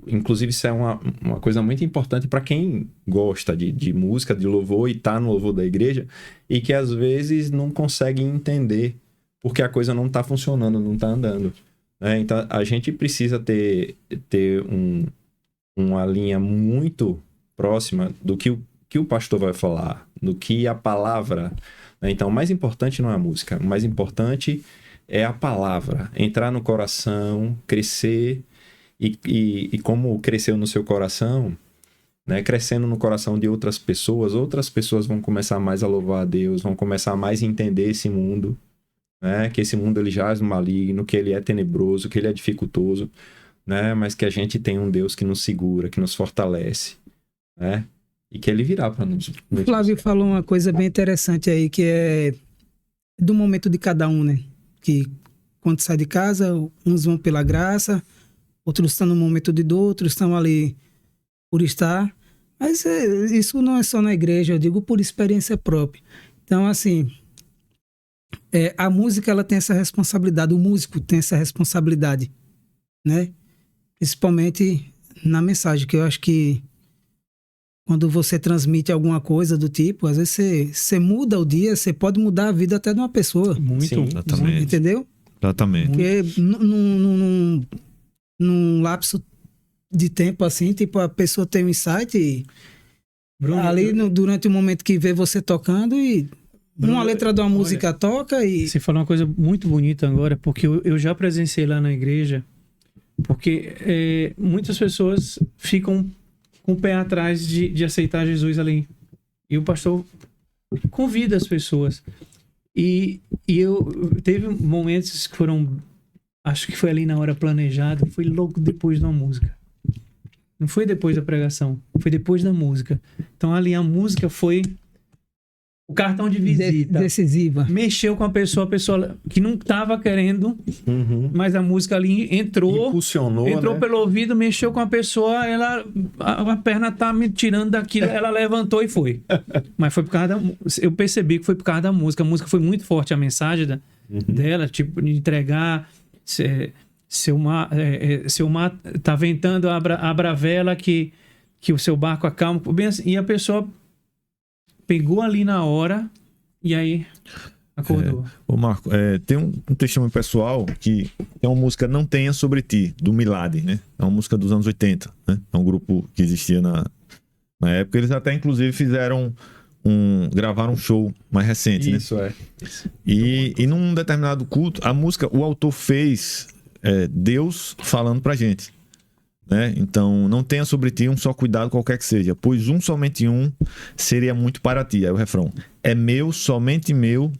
inclusive isso é uma coisa muito importante para quem gosta de música, de louvor e tá no louvor da igreja e que às vezes não consegue entender porque a coisa não tá funcionando, não tá andando, né? Então a gente precisa ter uma linha muito próxima do que o pastor vai falar, do que a palavra, né? Então o mais importante não é a música, o mais importante é a palavra, entrar no coração, crescer. E como cresceu no seu coração, né, crescendo no coração de outras pessoas vão começar mais a louvar a Deus, vão começar mais a entender esse mundo, né, que esse mundo ele jaz no maligno, que ele é tenebroso, que ele é dificultoso, né, mas que a gente tem um Deus que nos segura, que nos fortalece, né, e que ele virá para nos... O Flávio falou uma coisa bem interessante aí, que é do momento de cada um, né, que quando sai de casa, uns vão pela graça, outros estão no momento de dor, outros estão ali por estar. Mas isso não é só na igreja, eu digo por experiência própria. Então, assim, a música ela tem essa responsabilidade, o músico tem essa responsabilidade, né? Principalmente na mensagem, que eu acho que quando você transmite alguma coisa do tipo, às vezes você muda o dia, você pode mudar a vida até de uma pessoa. Muito, Sim, exatamente. Entendeu? Exatamente. Porque num lapso de tempo assim, tipo, a pessoa tem um insight e Bruno, ali durante o momento que vê você tocando e Bruno, uma letra de uma música toca e... Você falou uma coisa muito bonita agora, porque eu já presenciei lá na igreja, porque muitas pessoas ficam com o pé atrás de aceitar Jesus ali. E o pastor convida as pessoas. E eu teve momentos que foram, acho que foi ali na hora planejada, foi logo depois da música. Não foi depois da pregação, foi depois da música. Então ali a música foi o cartão de visita. Decisiva. Mexeu com a pessoa que não estava querendo, mas a música ali entrou Impulsionou, né? Pelo ouvido, mexeu com a pessoa, a perna tá me tirando daquilo, ela levantou e foi. Mas foi por causa eu percebi que foi por causa da música. A música foi muito forte, a mensagem dela, tipo, de entregar, seu mar tá ventando, abra a vela que o seu barco acalma, bem assim, e a pessoa pegou ali na hora e aí acordou. Ô Marco, tem um testemunho pessoal que é uma música Não Tenha Sobre Ti, do Milad, né? É uma música dos anos 80, né? É um grupo que existia na época. Eles até, inclusive, gravaram um show mais recente, Isso, né? E num determinado culto, a música, o autor fez Deus falando pra gente, né? Então, não tenha sobre ti um só cuidado qualquer que seja, pois somente um seria muito para ti. Aí o refrão: é meu, somente meu,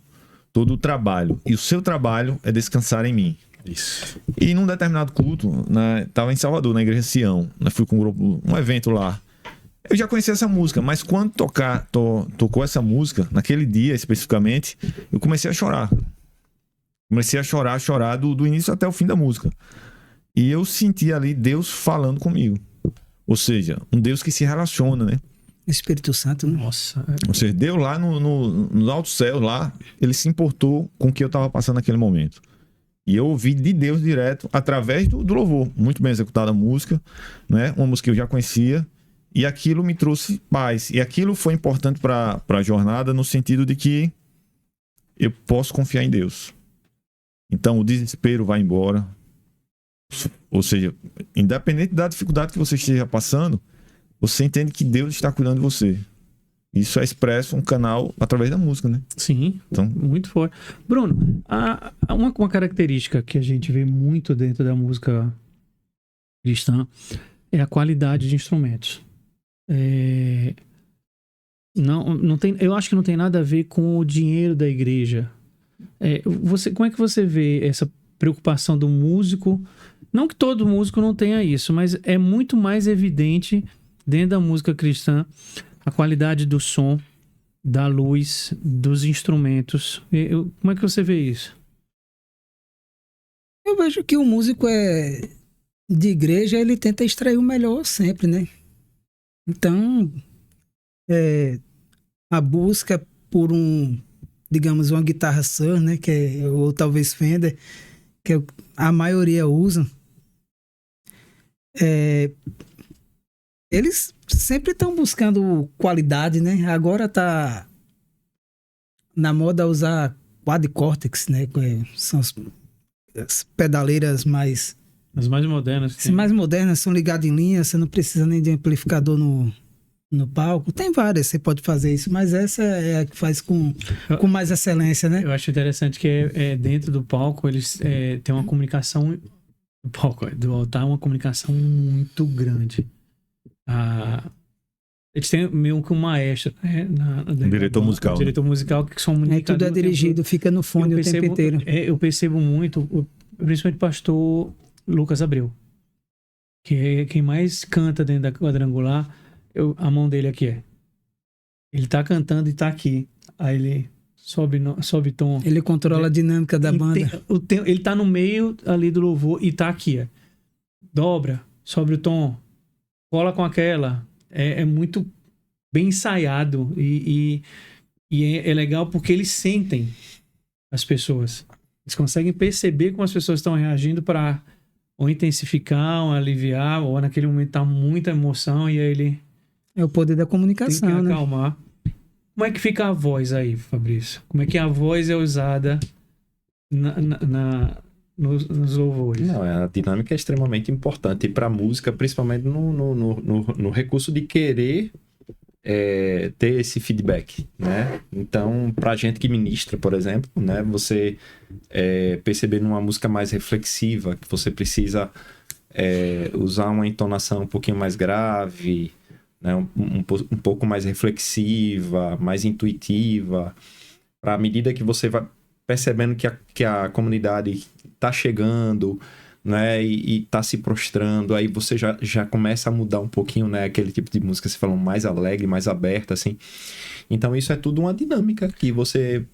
todo o trabalho, e o seu trabalho é descansar em mim. Isso. E num determinado culto, tava em Salvador, na igreja Sião, fui com um grupo, um evento lá. Eu já conhecia essa música, mas quando tocou essa música, naquele dia especificamente, eu comecei a chorar. Comecei a chorar do início até o fim da música. E eu senti ali Deus falando comigo. Ou seja, um Deus que se relaciona, né? Espírito Santo, né? Nossa. Ou seja, Deus lá no alto céu, lá, ele se importou com o que eu estava passando naquele momento. E eu ouvi de Deus direto, através do louvor. Muito bem executada a música, né? Uma música que eu já conhecia. E aquilo me trouxe paz. E aquilo foi importante para a jornada, no sentido de que eu posso confiar em Deus. Então o desespero vai embora. Ou seja, independente da dificuldade que você esteja passando, você entende que Deus está cuidando de você. Isso é expresso um canal através da música, né? Sim, Então, muito forte. Bruno, uma característica que a gente vê muito dentro da música cristã é a qualidade de instrumentos. Não tem, eu acho que não tem nada a ver com o dinheiro da igreja. Como é que você vê essa preocupação do músico? Não que todo músico não tenha isso, mas é muito mais evidente dentro da música cristã a qualidade do som, da luz, dos instrumentos. Como é que você vê isso? Eu vejo que o músico de igreja, ele tenta extrair o melhor sempre, né? Então, a busca por digamos, uma guitarra Suhr, né? Ou talvez Fender, que a maioria usa. Eles sempre estão buscando qualidade, né? Agora tá na moda usar quad cortex, né? São as pedaleiras mais... As mais modernas. As mais modernas são ligadas em linha, você não precisa nem de amplificador no palco. Tem várias, você pode fazer isso, mas essa é a que faz com mais excelência, né? Eu acho interessante que dentro do palco eles têm uma comunicação... Do palco, do altar, uma comunicação muito grande. Eles têm meio que um maestro, né? Diretor musical. Diretor musical, que são tudo é dirigido, fica no fone o tempo inteiro. Eu percebo muito, principalmente o pastor Lucas Abreu, que é quem mais canta dentro da quadrangular. A mão dele aqui ele tá cantando e tá aqui. Aí ele sobe tom. Ele controla a dinâmica da banda. Ele tá no meio ali do louvor e tá aqui. Dobra, sobe o tom, cola com aquela. É muito bem ensaiado e é legal porque eles sentem as pessoas. Eles conseguem perceber como as pessoas estão reagindo para ou intensificar, ou aliviar, ou naquele momento tá muita emoção e aí ele... É o poder da comunicação, tem que né? acalmar. Como é que fica a voz aí, Fabrício? Como é que a voz é usada nos louvores? Não, a dinâmica é extremamente importante para a música, principalmente no recurso de querer ter esse feedback, né? Então, para a gente que ministra, por exemplo, né, você perceber numa música mais reflexiva, que você precisa usar uma entonação um pouquinho mais grave, né, um pouco mais reflexiva, mais intuitiva, para à medida que você vai percebendo que a comunidade está chegando, né, e está se prostrando, aí você já começa a mudar um pouquinho, né, aquele tipo de música, você fala, mais alegre, mais aberta, assim. Então isso é tudo uma dinâmica que você...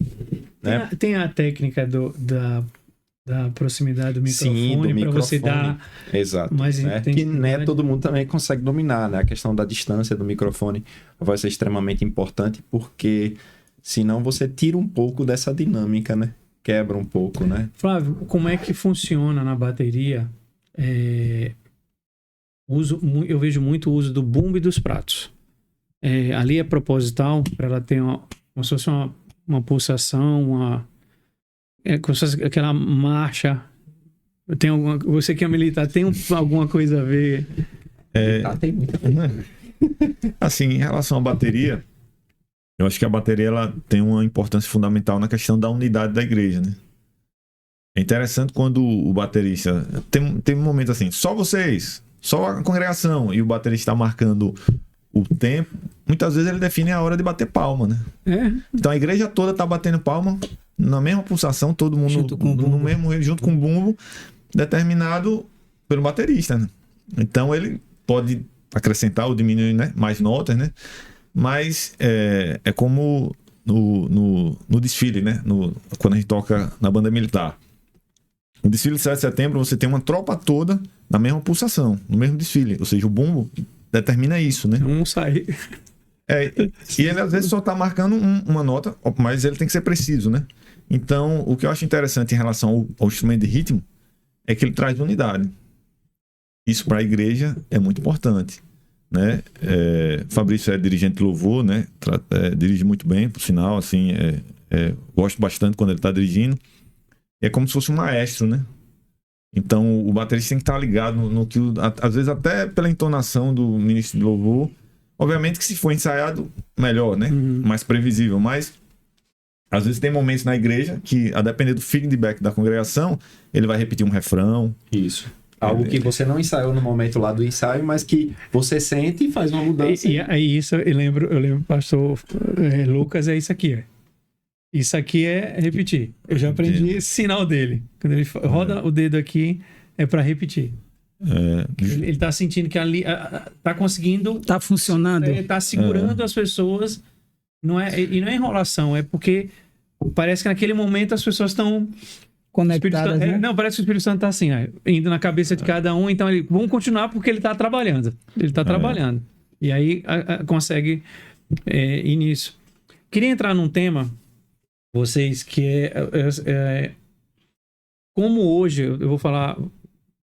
Né? Tem a técnica da proximidade do microfone, para você dar... Exato, mais né? Que né, todo mundo também consegue dominar, né? A questão da distância do microfone vai ser extremamente importante, porque senão você tira um pouco dessa dinâmica, né? Quebra um pouco, né? Flávio, como é que funciona na bateria? Eu vejo muito o uso do bumbo e dos pratos. Ali é proposital, para ela ter como se fosse uma pulsação, como se fosse aquela marcha. Você que é militar, tem alguma coisa a ver? Tem muita coisa. Assim, em relação à bateria, eu acho que a bateria ela tem uma importância fundamental na questão da unidade da igreja, né? É interessante quando o baterista... Tem um momento assim, só vocês, só a congregação, e o baterista está marcando o tempo. Muitas vezes ele define a hora de bater palma, né? Então a igreja toda está batendo palma na mesma pulsação, todo mundo junto com o bumbo, determinado pelo baterista, né? Então ele pode acrescentar ou diminuir, né, mais notas, né? Mas é como no desfile, né? Quando a gente toca na banda militar. No desfile de 7 de setembro, você tem uma tropa toda na mesma pulsação, no mesmo desfile. Ou seja, o bumbo determina isso, né? Um sai. E ele às vezes só está marcando uma nota, mas ele tem que ser preciso, né? Então, o que eu acho interessante em relação ao instrumento de ritmo é que ele traz unidade. Isso para a igreja é muito importante, né? Fabrício é dirigente de louvor, né? Dirige muito bem, por sinal, assim, gosto bastante quando ele está dirigindo. É como se fosse um maestro, né? Então, o baterista tem que estar ligado no que, às vezes até pela entonação do ministro de louvor, Obviamente que se for ensaiado, melhor, né? Mais previsível, mas às vezes tem momentos na igreja que, a depender do feedback da congregação, ele vai repetir um refrão. Isso. Algo que você não ensaiou no momento lá do ensaio, mas que você sente e faz uma mudança. E aí isso eu lembro, pastor Lucas, é isso aqui, Isso aqui é repetir. Eu já aprendi esse sinal dele. Quando ele roda o dedo aqui, é para repetir. Ele tá sentindo que ali tá conseguindo. Tá funcionando. Ele tá segurando as pessoas. E não é enrolação, é porque parece que naquele momento as pessoas estão Conectadas, né? Não, parece que o Espírito Santo tá assim, indo na cabeça de cada um, então vamos continuar porque ele tá trabalhando. Ele tá trabalhando. E aí consegue ir nisso. Queria entrar num tema, vocês, que como hoje, eu vou falar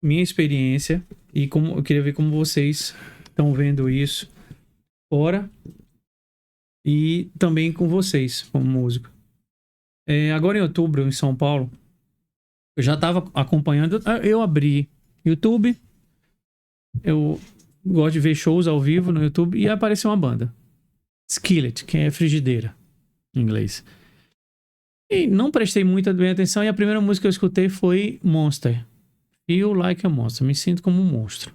minha experiência e eu queria ver como vocês estão vendo isso fora e também com vocês, como músico. Agora em outubro, em São Paulo, eu já estava acompanhando, eu abri YouTube, eu gosto de ver shows ao vivo no YouTube e apareceu uma banda, Skillet, que é frigideira em inglês. E não prestei muita bem atenção e a primeira música que eu escutei foi Monster. Feel Like a Monster, me sinto como um monstro.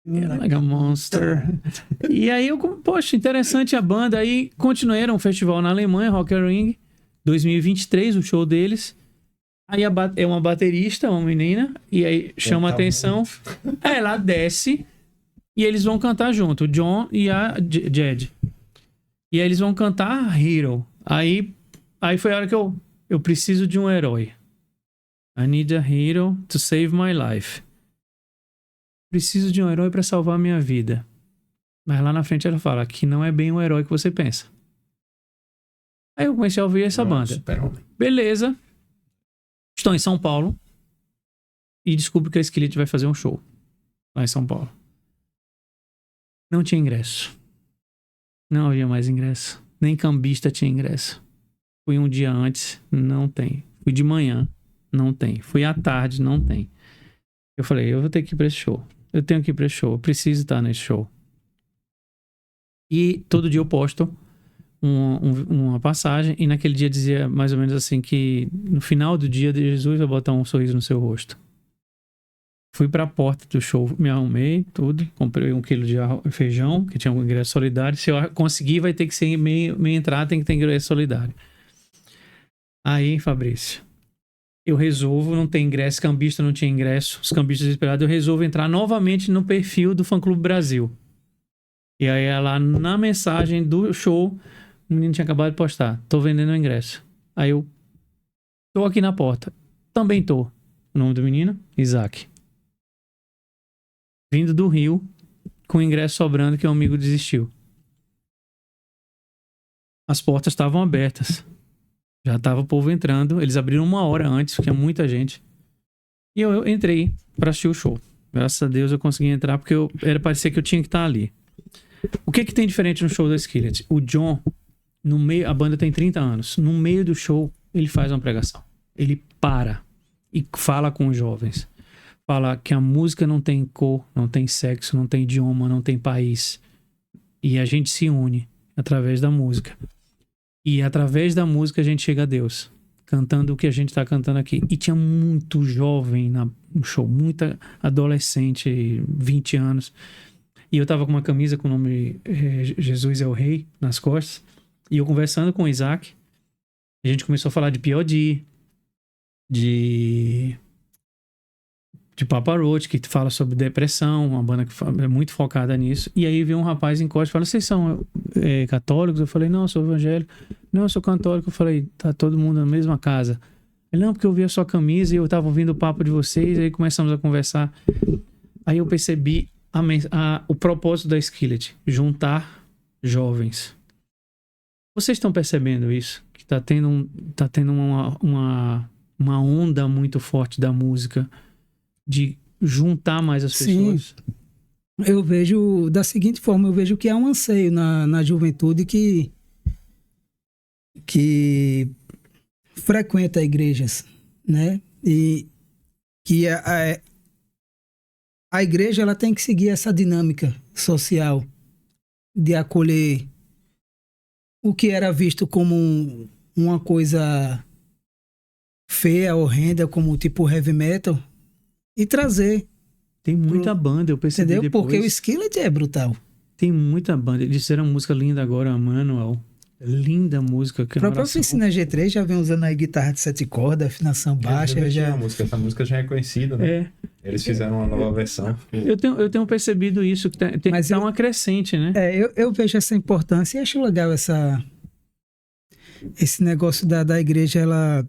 Like a Monster. E aí poxa, interessante a banda. Aí continuei, era um festival na Alemanha, Rock am Ring, 2023, o show deles. Aí é uma baterista, uma menina, e aí chama a atenção. Ela desce e eles vão cantar junto, o John e a Jed. E aí eles vão cantar Hero. Aí foi a hora que eu preciso de um herói. I need a hero to save my life. Preciso de um herói para salvar minha vida. Mas lá na frente ela fala que não é bem o herói que você pensa. Aí eu comecei a ouvir essa banda. Beleza. Estou em São Paulo e descubro que a Skillet vai fazer um show lá em São Paulo. Não tinha ingresso. Não havia mais ingresso. Nem cambista tinha ingresso. Fui um dia antes, não tem. Fui de manhã, não tem. Fui à tarde, não tem. Eu falei, eu vou ter que ir pra esse show. Eu tenho que ir pra esse show. Eu preciso estar nesse show. E todo dia eu posto uma passagem e naquele dia dizia mais ou menos assim que no final do dia Jesus vai botar um sorriso no seu rosto. Fui pra porta do show, me arrumei, tudo. Comprei 1 quilo de feijão, que tinha um ingresso solidário. Se eu conseguir, vai ter que ser meia entrada, tem que ter ingresso solidário. Aí, Fabrício, eu resolvo, não tem ingresso, cambista não tinha ingresso, os cambistas desesperados, eu resolvo entrar novamente no perfil do Fã Clube Brasil. E aí, lá na mensagem do show, o menino tinha acabado de postar, tô vendendo o ingresso. Aí eu, tô aqui na porta. Também tô. O nome do menino? Isaac. Vindo do Rio, com o ingresso sobrando que o amigo desistiu. As portas estavam abertas. Já tava o povo entrando. Eles abriram 1 hora antes, tinha muita gente. E eu entrei pra assistir o show. Graças a Deus eu consegui entrar, porque parecia que eu tinha que estar ali. O que tem diferente no show da Skillet? O John, no meio, a banda tem 30 anos. No meio do show, ele faz uma pregação. Ele para e fala com os jovens. Fala que a música não tem cor, não tem sexo, não tem idioma, não tem país. E a gente se une através da música. E através da música a gente chega a Deus, cantando o que a gente está cantando aqui. E tinha muito jovem no show, muita adolescente, 20 anos. E eu tava com uma camisa com o nome Jesus é o Rei nas costas. E eu conversando com o Isaac, a gente começou a falar de P.O.D., de Papa Roach, que fala sobre depressão, uma banda que é muito focada nisso. E aí veio um rapaz em Costa e falou, vocês são católicos? Eu falei, não, eu sou evangélico. Não, eu sou católico. Eu falei, tá todo mundo na mesma casa. Ele, não, porque eu vi a sua camisa e eu tava ouvindo o papo de vocês, aí começamos a conversar. Aí eu percebi o propósito da Skillet, juntar jovens. Vocês estão percebendo isso? Que tá tendo uma onda muito forte da música, de juntar mais as pessoas. Sim. Eu vejo da seguinte forma, eu vejo que há um anseio na juventude que frequenta igrejas, né? E que a igreja ela tem que seguir essa dinâmica social, de acolher o que era visto como uma coisa feia, horrenda, como tipo heavy metal, e trazer, Tem muita banda, eu percebi entendeu? depois. Porque o Skillet é brutal. Tem muita banda. Eles fizeram uma música linda agora, Manuel. Linda música. Que A própria oração. Oficina G3 já vem usando aí guitarra de 7 cordas, afinação baixa, Essa música já é conhecida, né? É, Eles fizeram uma nova versão. eu tenho percebido isso, que Mas tá eu- uma crescente, né? eu vejo essa importância e acho legal esse negócio da igreja, ela...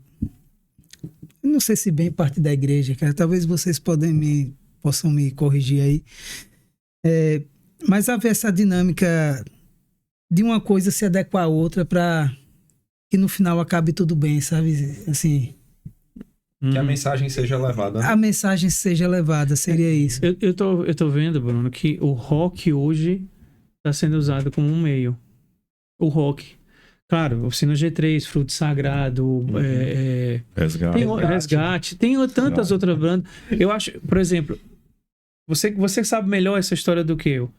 Eu não sei se bem parte da igreja, cara. Talvez vocês possam me corrigir aí. Mas haver essa dinâmica de uma coisa se adequar à outra para que no final acabe tudo bem, sabe? Assim, Que a Uhum. mensagem seja levada, né? a mensagem seja levada, seria isso. Eu tô vendo, Bruno, que o rock hoje está sendo usado como um meio. O rock. Claro, Oficina G3, Fruto Sagrado, Resgate. tem Resgate, tem tantas outras bandas. Eu acho, por exemplo, você sabe melhor essa história do que eu.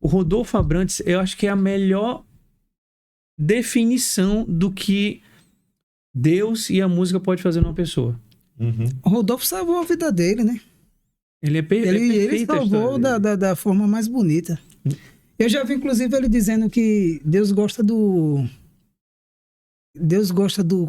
O Rodolfo Abrantes, eu acho que é a melhor definição do que Deus e a música pode fazer numa pessoa. Uhum. O Rodolfo salvou a vida dele, né? Ele é Ele perfeito. a salvou história dele. da forma mais bonita. Eu já vi, inclusive, ele dizendo que Deus gosta do...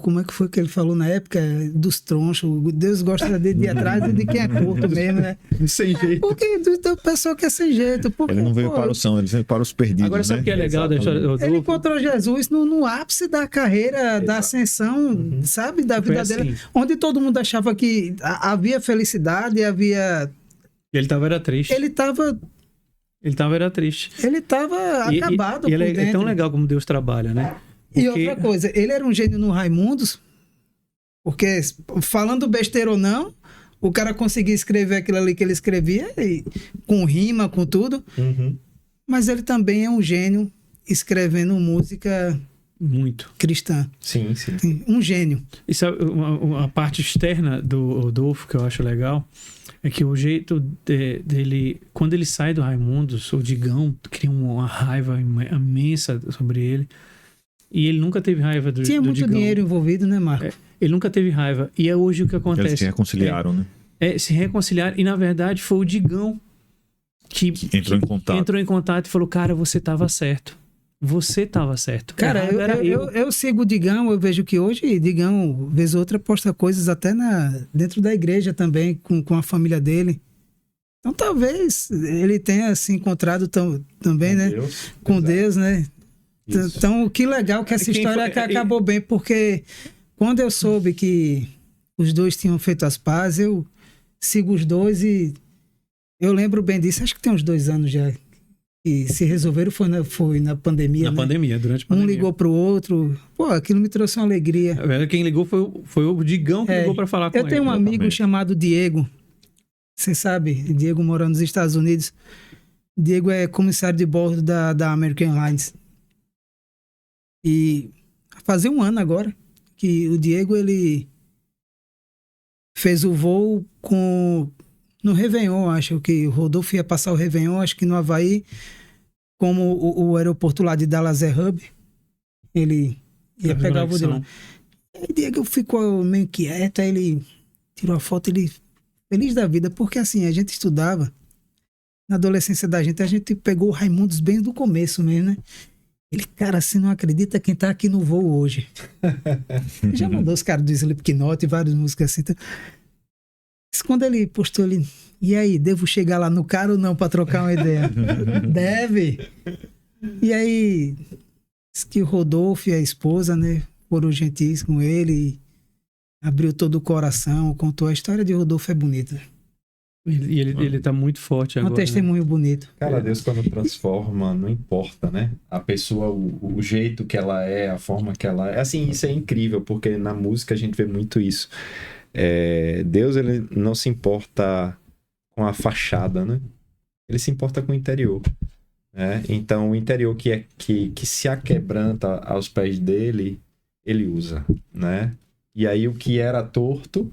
Como é que foi que ele falou na época? Dos tronchos. Deus gosta de ir atrás e de quem é curto mesmo, né? Sem jeito. Porque do pessoal que é sem jeito. Porque, Ele não veio pô, para o são, ele veio para os perdidos, Agora, sabe o né? que é legal da história do ele Rodolfo? encontrou Jesus no ápice da carreira, da ascensão, sabe? Da Foi vida assim. dele. Onde todo mundo achava que havia felicidade, havia... Ele tava era triste. Ele estava Era triste. acabado e por ele é dentro. tão legal como Deus trabalha, né? E Porque- outra coisa, ele era um gênio no Raimundos, porque falando besteira ou não, o cara conseguia escrever aquilo ali que ele escrevia, com rima, com tudo, Uhum. mas ele também é um gênio escrevendo música Muito. cristã. Sim, sim. Um gênio. E sabe, a parte externa do Rodolfo que eu acho legal é que o jeito dele, quando ele sai do Raimundos, o Digão cria uma raiva imensa sobre ele. E ele nunca teve raiva do Tinha do muito Digão. dinheiro envolvido, né, Marco? Ele nunca teve raiva. E é hoje o que Eles se acontece. reconciliaram, né? Se reconciliar. E na verdade foi o Digão que Entrou em contato. entrou em contato e falou: cara, você tava certo. Você tava certo. Cara, Errado era eu sigo o Digão, eu vejo que hoje Digão, vez ou outra, posta coisas até dentro da igreja também, com a família dele. Então talvez ele tenha se encontrado também, né? Com Deus, né? Isso. Então, que legal que essa Quem história foi- que acabou bem, porque quando eu soube que os dois tinham feito as pazes, eu sigo os dois e eu lembro bem disso, acho que tem uns 2 anos já, que se resolveram, foi na pandemia, Na né? pandemia, durante a Um pandemia. ligou pro outro, pô, aquilo me trouxe uma alegria. Na verdade, quem ligou foi o Digão que É, ligou pra falar com Eu ele. tenho um amigo exatamente. chamado Diego, você sabe, Diego mora nos Estados Unidos. Diego é comissário de bordo da American Airlines. E fazia 1 ano agora que o Diego, ele fez o voo no Réveillon, acho que o Rodolfo ia passar o Réveillon, acho que no Havaí, como o aeroporto lá de Dallas é hub, ele ia pegar o voo de lá. Aí o Diego ficou meio quieto, aí ele tirou a foto, ele feliz da vida, porque assim, a gente estudava, na adolescência da gente, a gente pegou o Raimundos bem do começo mesmo, né? Ele, cara, você não acredita quem tá aqui no voo hoje. Ele já mandou os caras do Slipknot e várias músicas assim. Então... Mas quando ele postou ali, e aí, devo chegar lá no cara ou não pra trocar uma ideia? Deve! E aí, diz que o Rodolfo e a esposa, né, foram gentis com ele, abriu todo o coração, contou. A história de Rodolfo é bonita. E ele tá muito forte Um agora. né? testemunho bonito. Cara, Deus quando transforma, não importa, né? A pessoa, o jeito que ela é, a forma que ela é. Assim, isso é incrível, porque na música a gente vê muito isso. Deus, ele não se importa com a fachada, né? Ele se importa com o interior. Né? Então, o interior que se aquebranta aos pés dele, ele usa, né? E aí, o que era torto...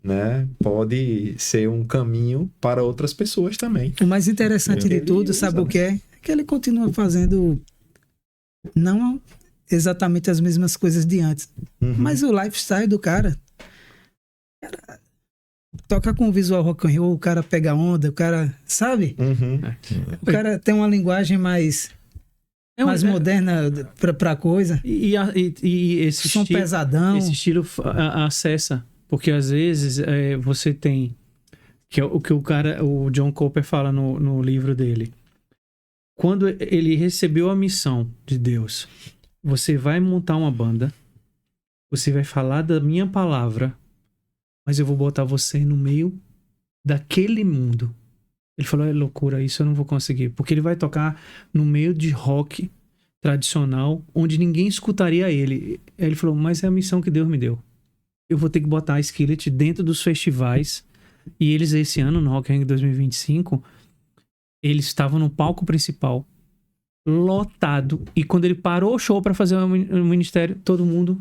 né? Pode ser um caminho para outras pessoas também. O mais interessante de Ele tudo, usa, sabe o né? que é? que ele continua fazendo não exatamente as mesmas coisas de antes. Mas o lifestyle do cara toca com visual rock and roll, o cara pega onda, o cara, sabe? O cara tem uma linguagem mais moderna pra coisa. E esse som estilo, pesadão. Esse estilo acessa, porque às vezes você tem, que é o que o John Cooper fala no livro dele. Quando ele recebeu a missão de Deus, você vai montar uma banda, você vai falar da minha palavra, mas eu vou botar você no meio daquele mundo. Ele falou, é loucura, isso eu não vou conseguir. Porque ele vai tocar no meio de rock tradicional, onde ninguém escutaria ele. Aí ele falou, mas é a missão que Deus me deu. Eu vou ter que botar a Skillet dentro dos festivais. E eles, esse ano, no Rock in Rio 2025, eles estavam no palco principal, lotado. E quando ele parou o show para fazer o ministério, todo mundo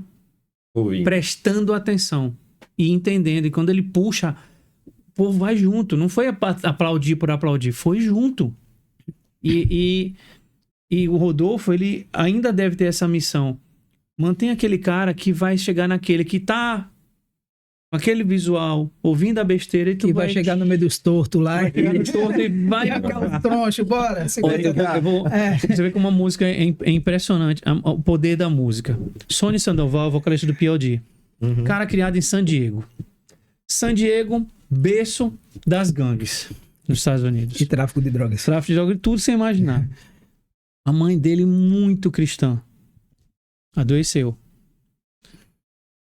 prestando atenção e entendendo. E quando ele puxa, o povo vai junto. Não foi aplaudir por aplaudir, foi junto. E o Rodolfo, ele ainda deve ter essa missão. Mantém aquele cara que vai chegar naquele que tá com aquele visual, ouvindo a besteira, e tu vai chegar no meio dos tortos lá. Vai chegar no torto e vai acabar. Troncho, bora. Você vê como a música é impressionante, o poder da música. Sonny Sandoval, vocalista do P.O.D. Cara criado em San Diego. San Diego, berço das gangues nos Estados Unidos. E tráfico de drogas. Tráfico de drogas, tudo sem imaginar. A mãe dele, muito cristã, adoeceu.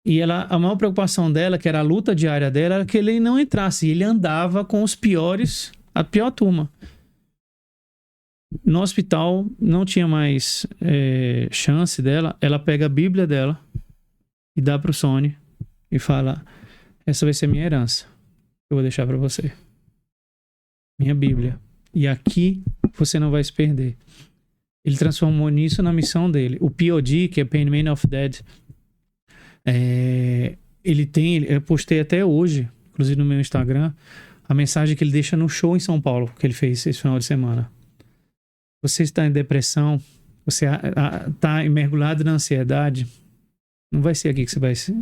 E a maior preocupação dela, que era a luta diária dela, era que ele não entrasse. Ele andava com os piores, a pior turma. No hospital, não tinha mais chance dela. Ela pega a Bíblia dela e dá pro Sonny e fala, essa vai ser minha herança. Eu vou deixar pra você. Minha Bíblia. E aqui você não vai se perder. Ele transformou nisso na missão dele. O P.O.D., que é Pain Man of Dead, eu postei até hoje, inclusive no meu Instagram, a mensagem que ele deixa no show em São Paulo, que ele fez esse final de semana. Você está em depressão, você está mergulhado na ansiedade, não vai ser aqui que você vai se...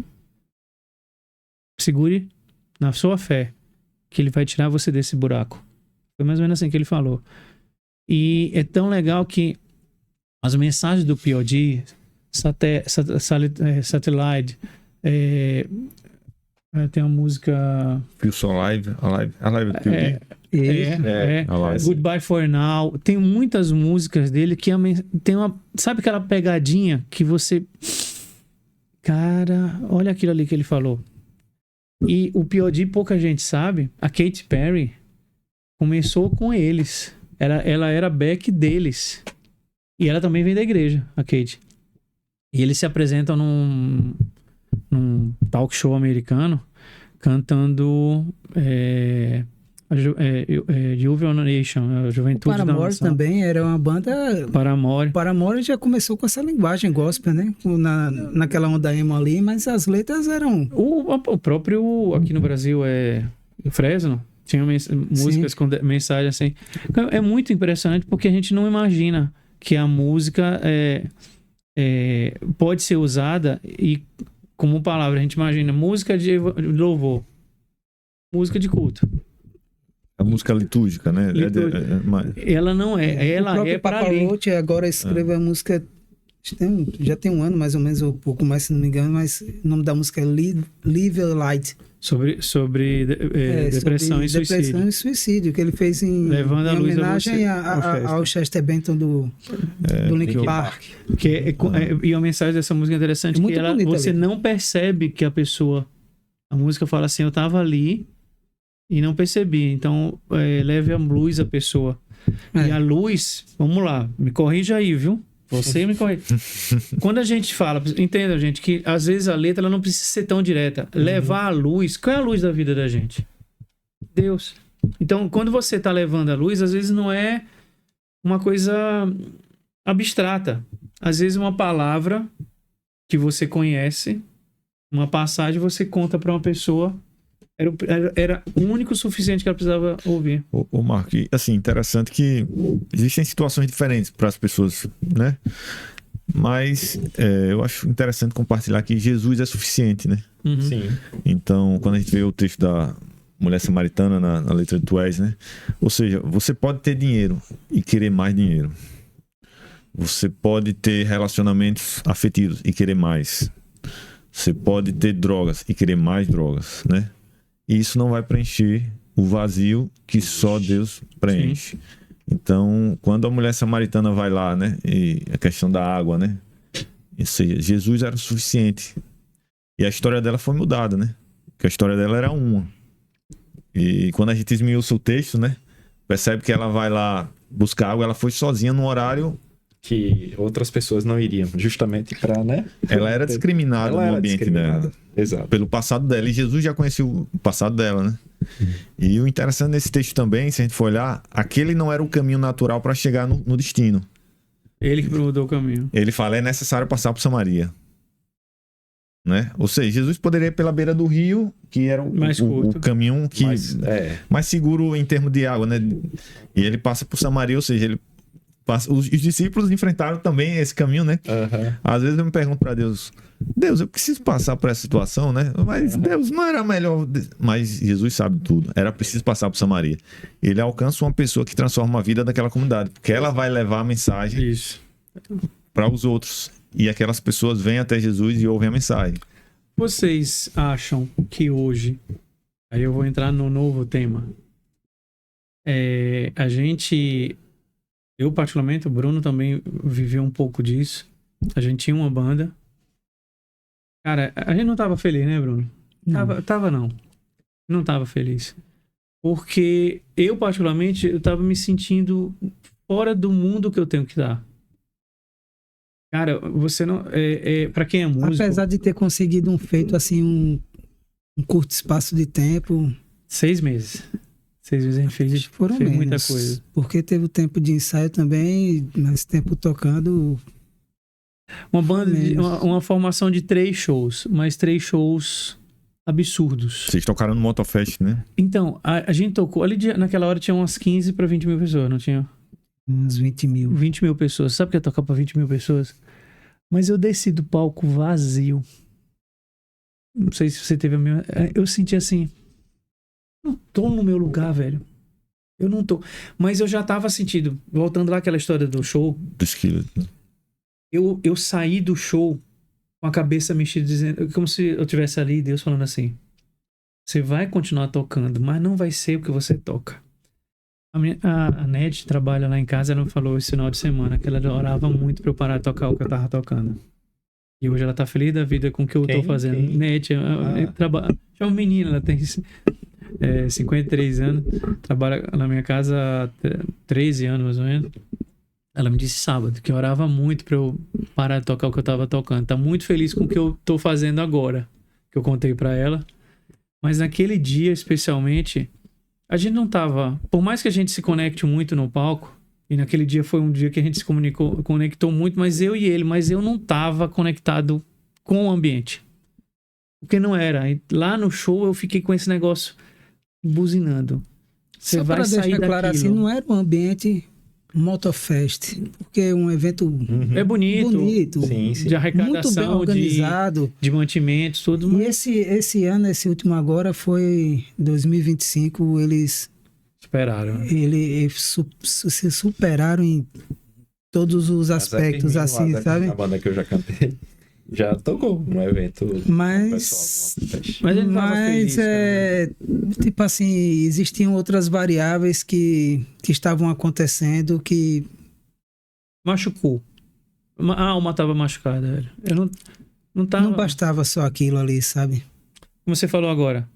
Segure na sua fé, que ele vai tirar você desse buraco. Foi mais ou menos assim que ele falou. E é tão legal que as mensagens do P.O.D., Satellite, tem uma música... Feel So Alive Alive. Goodbye For Now. Tem muitas músicas dele que tem uma... Sabe aquela pegadinha que você... Cara, olha aquilo ali que ele falou. E o P.O.D., pouca gente sabe, a Katy Perry começou com eles. Ela era back deles. E ela também vem da igreja, a Katy. E eles se apresentam num talk show americano cantando Juvenile Nation, a Juventude da Paramore Nação. Também era uma banda... Paramore já começou com essa linguagem gospel, né? Naquela onda emo ali, mas as letras eram... O próprio, aqui no Brasil, Fresno, tinha músicas com mensagem assim. É muito impressionante porque a gente não imagina que a música pode ser usada e como palavra. A gente imagina música de louvor, música de culto. A música litúrgica, né? Ela não é. Ela é para ali. Agora escreve a música... Já tem um ano, mais ou menos, ou pouco mais, se não me engano, mas o nome da música é Live a Light. Sobre depressão e suicídio. Depressão e suicídio, que ele fez em homenagem ao Chester Bennington do Linkin Park. E a mensagem dessa música é interessante, que você não percebe que a música fala assim, eu tava ali e não percebi. Então, leve a luz a pessoa. E a luz, vamos lá, me corrija aí, viu? Você me corrige. Quando a gente fala, entenda, gente, que às vezes a letra ela não precisa ser tão direta. Levar a luz, qual é a luz da vida da gente? Deus. Então, quando você está levando a luz, às vezes não é uma coisa abstrata. Às vezes uma palavra que você conhece, uma passagem, você conta para uma pessoa Era o único suficiente que ela precisava ouvir. Ô Marco, e, assim, interessante que existem situações diferentes para as pessoas, né? Mas eu acho interessante compartilhar que Jesus é suficiente, né? Uhum. Sim. Então, quando a gente vê o texto da mulher samaritana na letra de Tu És, né? Ou seja, você pode ter dinheiro e querer mais dinheiro. Você pode ter relacionamentos afetivos e querer mais. Você pode ter drogas e querer mais drogas, né? E isso não vai preencher o vazio que só Deus preenche. Então, quando a mulher samaritana vai lá, né? E a questão da água, né? Ou seja, Jesus era o suficiente. E a história dela foi mudada, né? Porque a história dela era uma. E quando a gente esmiuça o texto, né? Percebe que ela vai lá buscar água, ela foi sozinha num horário Que outras pessoas não iriam, justamente para, né? ela era discriminada Ela no era ambiente discriminada. dela. Exato. Pelo passado dela. E Jesus já conhecia o passado dela, né? E o interessante nesse texto também, se a gente for olhar, aquele não era o caminho natural para chegar no destino. Ele que mudou o caminho. Ele fala, é necessário passar por Samaria. Né? Ou seja, Jesus poderia ir pela beira do rio, que era Mais curto. o caminho que mais seguro em termos de água, né? E ele passa por Samaria, ou seja, ele passa, os discípulos enfrentaram também esse caminho, né? Aham. Às vezes eu me pergunto para Deus, eu preciso passar por essa situação, né? Mas Deus não era melhor. Mas Jesus sabe tudo. Era preciso passar por Samaria. Ele alcança uma pessoa que transforma a vida daquela comunidade, porque ela vai levar a mensagem Isso. para os outros. E aquelas pessoas vêm até Jesus e ouvem a mensagem. Vocês acham que hoje, aí eu vou entrar no novo tema, eu particularmente, o Bruno também viveu um pouco disso, a gente tinha uma banda, cara, a gente não tava feliz, né, Bruno? Não tava feliz, porque eu particularmente, eu tava me sentindo fora do mundo que eu tenho que dar. Cara, você não. Pra quem é músico. Apesar de ter conseguido um feito assim, um curto espaço de tempo. 6 meses. 6 meses a gente fez menos, muita coisa. Porque teve o tempo de ensaio também, mais tempo tocando. Uma banda, uma formação de 3 shows, mas 3 shows absurdos. Vocês tocaram no Motofest, né? Então, a gente tocou. Ali naquela hora tinha umas 15 para 20 mil pessoas, não tinha? Uns 20 mil. 20 mil pessoas. Sabe o que é tocar pra 20 mil pessoas? Mas eu desci do palco vazio. Não sei se você teve a mesma. Eu senti assim. Não tô no meu lugar, velho. Eu não tô. Mas eu já tava sentindo. Voltando lá àquela história do show. Dos quilos. Eu saí do show com a cabeça mexida, dizendo. Como se eu estivesse ali, Deus falando assim. Você vai continuar tocando, mas não vai ser o que você toca. A Ned trabalha lá em casa, ela me falou esse final de semana que ela orava muito pra eu parar de tocar o que eu tava tocando. E hoje ela tá feliz da vida com o que eu tô fazendo. Ned, é uma menina, ela tem 53 anos, trabalha na minha casa há 13 anos mais ou menos. Ela me disse sábado que orava muito pra eu parar de tocar o que eu tava tocando. Tá muito feliz com o que eu tô fazendo agora, que eu contei pra ela. Mas naquele dia, especialmente, a gente não tava... Por mais que a gente se conecte muito no palco, e naquele dia foi um dia que a gente se conectou muito, mas eu não tava conectado com o ambiente. Porque não era. E lá no show eu fiquei com esse negócio buzinando. Você Só vai pra sair deixar claro daquilo. assim, não era um ambiente Motofest, porque é um evento É bonito. Sim, sim. De muito bem arrecadação, organizado. de mantimentos, tudo. E Mas esse ano, esse último agora, foi 2025, eles se superaram em todos os aspectos, assim, sabe? A banda que eu já cantei já tocou no evento. Mas ele tava feliz, tipo assim, existiam outras variáveis que estavam acontecendo que machucou. A alma tava machucada, velho. Eu não tava... não bastava só aquilo ali, sabe? Como você falou agora.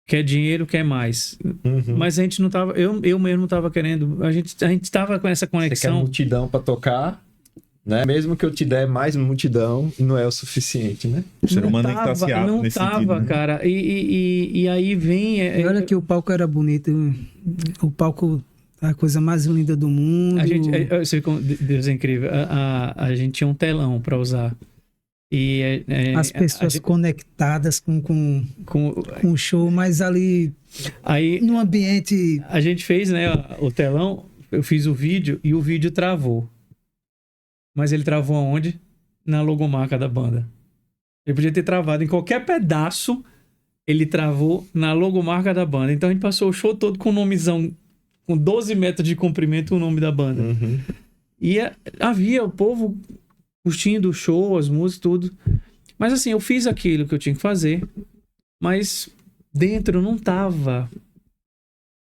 Quer dinheiro, quer mais. Uhum. Mas a gente não tava... Eu mesmo não tava querendo... A gente tava com essa Você quer conexão. multidão pra tocar, né? Mesmo que eu te der mais multidão, não é o suficiente, né? O ser humano tem que estar se apto Não nesse tava, sentido, né? cara. E aí vem... E olha que o palco era bonito. O palco... A coisa mais linda do mundo. Você vê como Deus é incrível. A gente tinha um telão pra usar. E As pessoas conectadas com o show, mas ali aí no ambiente. a gente fez, né, o telão, eu fiz o vídeo e o vídeo travou. Mas ele travou aonde? Na logomarca da banda. Ele podia ter travado em qualquer pedaço, ele travou na logomarca da banda. Então a gente passou o show todo com um nomezão, com 12 metros de comprimento, o nome da banda. Uhum. E havia o povo curtindo o show, as músicas, tudo. Mas assim, eu fiz aquilo que eu tinha que fazer, mas dentro não tava.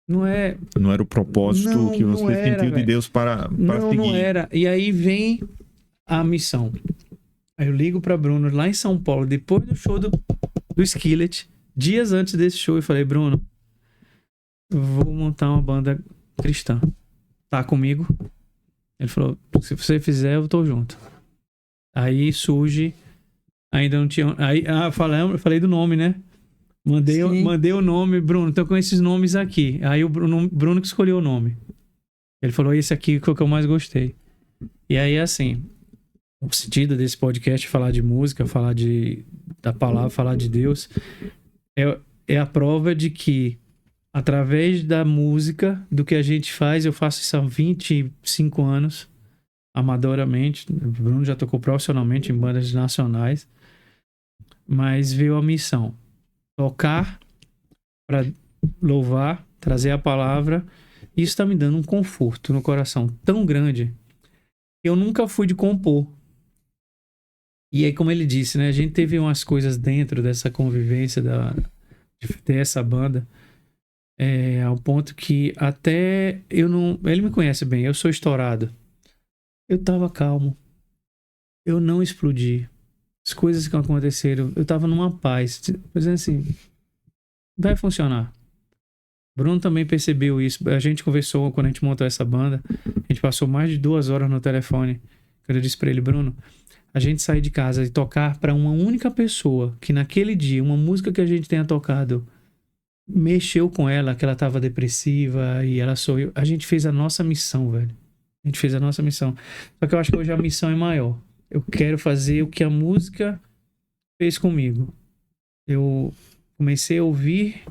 Não é... Não era o propósito Não, que você não era, sentiu de velho. Deus para Não, seguir. não era. E aí vem a missão. Aí eu ligo pra Bruno lá em São Paulo, depois do show do Skillet, dias antes desse show, eu falei, Bruno, eu vou montar uma banda cristã. Tá comigo? Ele falou, se você fizer, eu tô junto. Aí surge, ainda não tinha... Aí, eu falei do nome, né? Mandei o nome, Bruno, tô com esses nomes aqui. Aí o Bruno que escolheu o nome. Ele falou, esse aqui foi o que eu mais gostei. E aí, assim, o sentido desse podcast é falar de música, falar da palavra, falar de Deus, é a prova de que, através da música, do que a gente faz, eu faço isso há 25 anos, amadoramente. O Bruno já tocou profissionalmente em bandas nacionais, mas veio a missão. Tocar para louvar, trazer a palavra. Isso está me dando um conforto no coração tão grande. Eu nunca fui de compor. E aí, como ele disse, né? A gente teve umas coisas dentro dessa convivência de ter essa banda, ao ponto que até eu não... Ele me conhece bem, eu sou estourado. Eu tava calmo. Eu não explodi. As coisas que aconteceram, eu tava numa paz. Dizendo assim, vai funcionar. Bruno também percebeu isso. A gente conversou quando a gente montou essa banda. A gente passou mais de 2 horas no telefone. Quando eu disse pra ele, Bruno, a gente sair de casa e tocar pra uma única pessoa, que naquele dia, uma música que a gente tenha tocado, mexeu com ela, que ela tava depressiva e ela sorriu. A gente fez a nossa missão, velho. A gente fez a nossa missão. Só que eu acho que hoje a missão é maior. Eu quero fazer o que a música fez comigo. Eu comecei a ouvir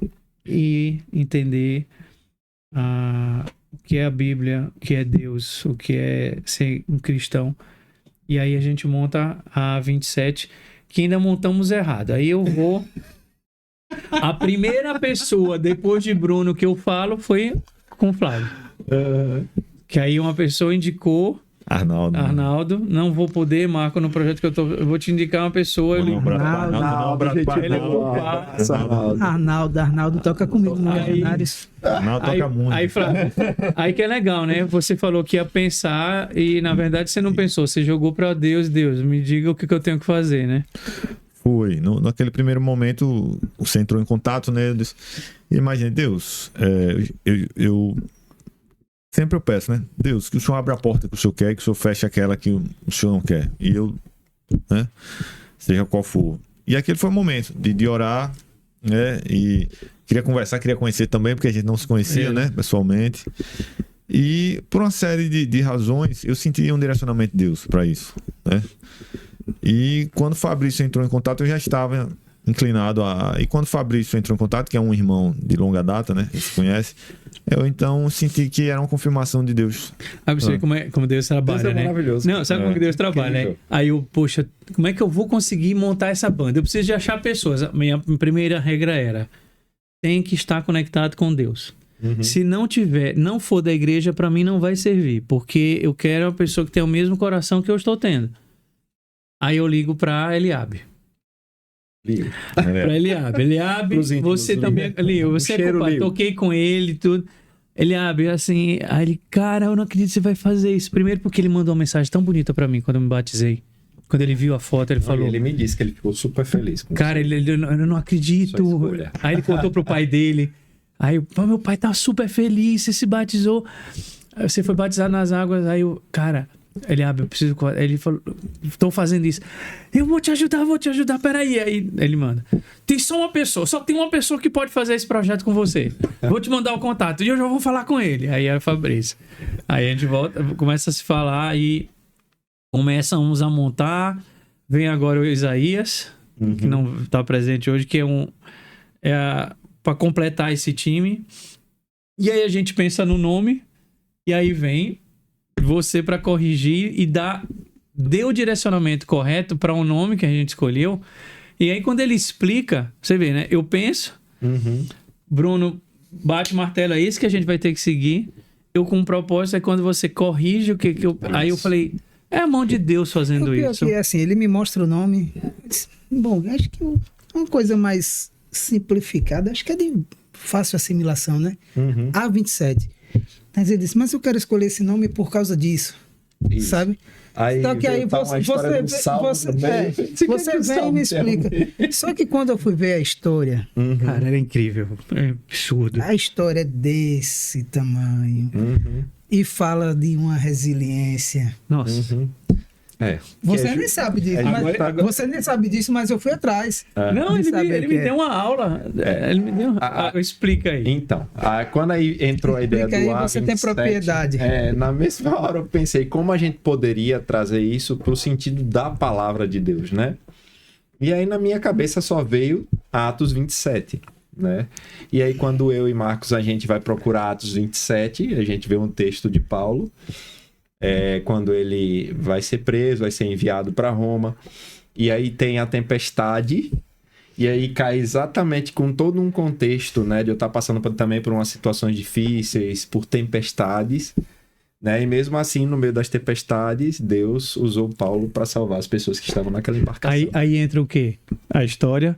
e entender o que é a Bíblia, o que é Deus, o que é ser um cristão. E aí a gente monta a 27, que ainda montamos errado. Aí eu vou... A primeira pessoa, depois de Bruno, que eu falo foi com o Flávio. Que aí uma pessoa indicou... Arnaldo, não vou poder, Marco, no projeto que eu vou te indicar uma pessoa. Arnaldo toca comigo no Legionários. Arnaldo toca muito. Aí que é legal, né? Você falou que ia pensar e, na verdade, você não pensou. Você jogou pra Deus, me diga o que eu tenho que fazer, né? Foi. Naquele primeiro momento, você entrou em contato, né? Eu disse, imagine, Deus, sempre eu peço, né? Deus, que o Senhor abra a porta que o Senhor quer, que o Senhor feche aquela que o Senhor não quer. E eu, né? Seja qual for. E aquele foi o momento de orar, né? E queria conversar, queria conhecer também, porque a gente não se conhecia, né? Pessoalmente. E por uma série de razões, eu senti um direcionamento de Deus para isso, né? E quando o Fabrício entrou em contato, eu já estava inclinado E quando o Fabrício entrou em contato, que é um irmão de longa data, né? Você conhece. Eu então senti que era uma confirmação de Deus. Aí você vê como Deus trabalha, Deus é né? maravilhoso. Não, sabe como que Deus trabalha, né? Aí eu, poxa, como é que eu vou conseguir montar essa banda? Eu preciso de achar pessoas. A minha primeira regra era, tem que estar conectado com Deus. Uhum. Se não for da igreja, pra mim não vai servir, porque eu quero uma pessoa que tenha o mesmo coração que eu estou tendo. Aí eu ligo pra Eliabe. Pra Eliabe, você também... Você é culpado, toquei com ele e tudo. Eliabe, assim... Aí ele, cara, eu não acredito que você vai fazer isso. Primeiro porque ele mandou uma mensagem tão bonita pra mim quando eu me batizei. Quando ele viu a foto, ele falou... Ele me disse que ele ficou super feliz com cara, eu não acredito. Aí ele contou pro pai dele. Aí, meu pai tá super feliz, você se batizou. Você foi batizado nas águas. Aí eu, cara... Eliabe, eu preciso... Ele falou, tô fazendo isso. Eu vou te ajudar, peraí. Aí ele manda. Só tem uma pessoa que pode fazer esse projeto com você. Vou te mandar o contato e eu já vou falar com ele. Aí é o Fabrício. Aí a gente volta, começa a se falar e começamos a montar. Vem agora o Isaías, que não está presente hoje, que para completar esse time. E aí a gente pensa no nome, e aí vem você para corrigir e dê o direcionamento correto para o nome que a gente escolheu. E aí quando ele explica, você vê, né? Eu penso, Bruno bate o martelo, é isso que a gente vai ter que seguir. Eu com um propósito, é quando você corrige o que eu... Aí eu falei, é a mão de Deus fazendo isso. Que, assim, ele me mostra o nome. Bom, acho que uma coisa mais simplificada, acho que é de fácil assimilação, né? A27. Mas ele disse, mas eu quero escolher esse nome por causa disso. Isso. Sabe? Aí, só que aí você vem e me explica. Só que quando eu fui ver a história... Cara, era incrível. É absurdo. A história é desse tamanho. E fala de uma resiliência. Nossa. Você nem sabe disso. Você nem sabe disso, mas eu fui atrás. Não, ele me deu uma aula. Ele me deu. Explica aí. Então, quando aí entrou a ideia do A27... você tem propriedade. Na mesma hora eu pensei como a gente poderia trazer isso para o sentido da palavra de Deus, né? E aí na minha cabeça só veio Atos 27, né? E aí quando eu e Marcos a gente vai procurar Atos 27, a gente vê um texto de Paulo... quando ele vai ser preso, vai ser enviado para Roma, e aí tem a tempestade, e aí cai exatamente com todo um contexto, né, de eu estar passando também por umas situações difíceis, por tempestades, né, e mesmo assim, no meio das tempestades, Deus usou Paulo para salvar as pessoas que estavam naquela embarcação. Aí entra o quê? A história...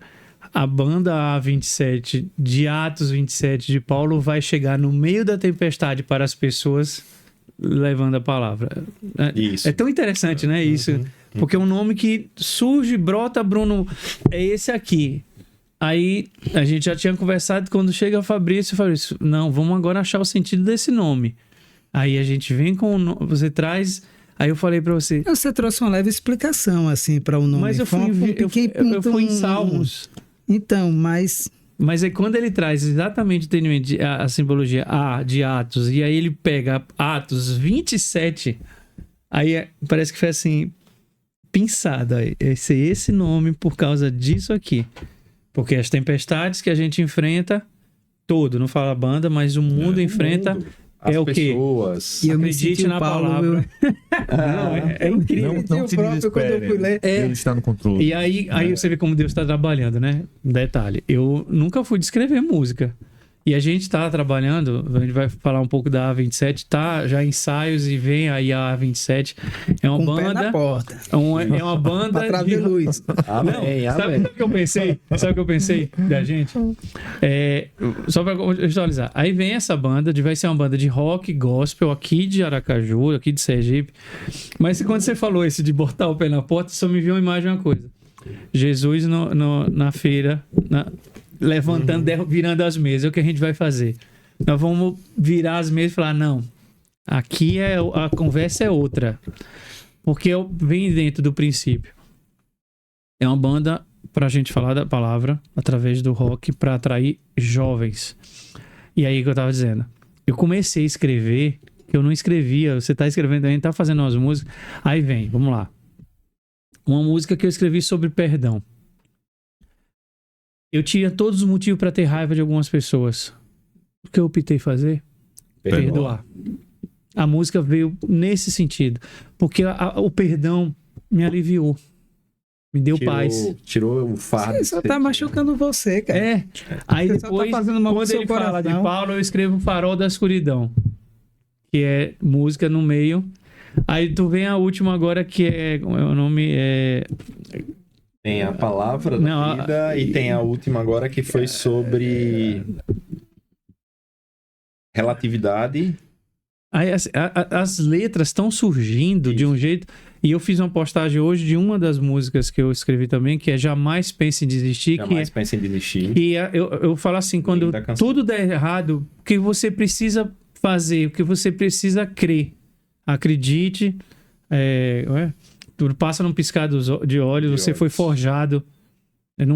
A banda A27 de Atos 27 de Paulo vai chegar no meio da tempestade para as pessoas... levando a palavra. Isso. É tão interessante, né? Isso. Porque é um nome que surge, brota, Bruno, é esse aqui. Aí a gente já tinha conversado, quando chega o Fabrício, não, vamos agora achar o sentido desse nome. Aí a gente vem com o nome, você traz... Aí eu falei pra você... Você trouxe uma leve explicação, assim, para o nome. Mas eu fui em Salmos. Então, mas aí quando ele traz exatamente a simbologia de Atos, e aí ele pega Atos 27, aí parece que foi assim, pinçada. Esse nome por causa disso aqui. Porque as tempestades que a gente enfrenta, não fala banda, mas o mundo enfrenta... As o quê? Pessoas. E eu acredite na palavra. Não, é incrível. Não se desespere. Ele está no controle. E aí você vê como Deus está trabalhando, né? Detalhe, eu nunca fui descrever música. E a gente está trabalhando, a gente vai falar um pouco da A27, tá já ensaios e vem aí a A27. É uma banda... pé na porta. É uma banda pra trás de luz. Amém, Sabe o que eu pensei? Sabe o que eu pensei da gente? Só para contextualizar. Aí vem essa banda, vai ser uma banda de rock, gospel, aqui de Aracaju, aqui de Sergipe. Mas quando você falou esse de botar o pé na porta, só me viu uma imagem, uma coisa. Jesus na feira... levantando, virando as mesas. É o que a gente vai fazer. Nós vamos virar as mesas e falar, não, aqui a conversa é outra. Porque vem dentro do princípio. É uma banda pra gente falar da palavra através do rock para atrair jovens. E aí que eu tava dizendo. Eu comecei a escrever, que eu não escrevia. Você tá escrevendo, a gente tá fazendo umas músicas. Aí vem, vamos lá. Uma música que eu escrevi sobre perdão. Eu tinha todos os motivos para ter raiva de algumas pessoas. O que eu optei fazer? Perdoar. A música veio nesse sentido. Porque o perdão me aliviou. Me deu paz. Tirou o fardo. Você só tá machucando você, cara. Aí você depois, tá quando ele fala de Paulo, eu escrevo Farol da Escuridão. Que é música no meio. Aí tu vem a última agora, que o nome é... Tem a palavra da vida e tem a última agora que foi sobre relatividade. Aí as letras estão surgindo de um jeito... E eu fiz uma postagem hoje de uma das músicas que eu escrevi também, que é Jamais Pense em Desistir. Jamais Pense em Desistir. E eu falo assim, quando tudo der errado, o que você precisa fazer, o que você precisa crer. Acredite. Tudo passa num piscar de olhos, você foi forjado.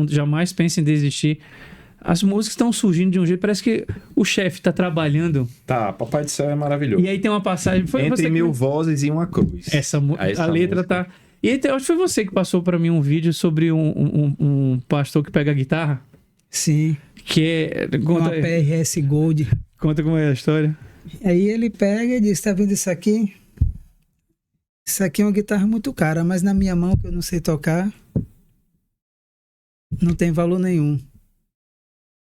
Jamais pense em desistir. As músicas estão surgindo de um jeito, parece que o chefe está trabalhando. Tá, Papai do Céu é maravilhoso. E aí tem uma passagem... Entre mil vozes e uma cruz. A letra música. tá... E aí, eu acho que foi você que passou pra mim um vídeo sobre um pastor que pega a guitarra. Sim, Que é. uma Conta, PRS Gold. conta como é a história. Aí ele pega e diz, tá vendo isso aqui? Isso aqui é uma guitarra muito cara, mas na minha mão, que eu não sei tocar, não tem valor nenhum.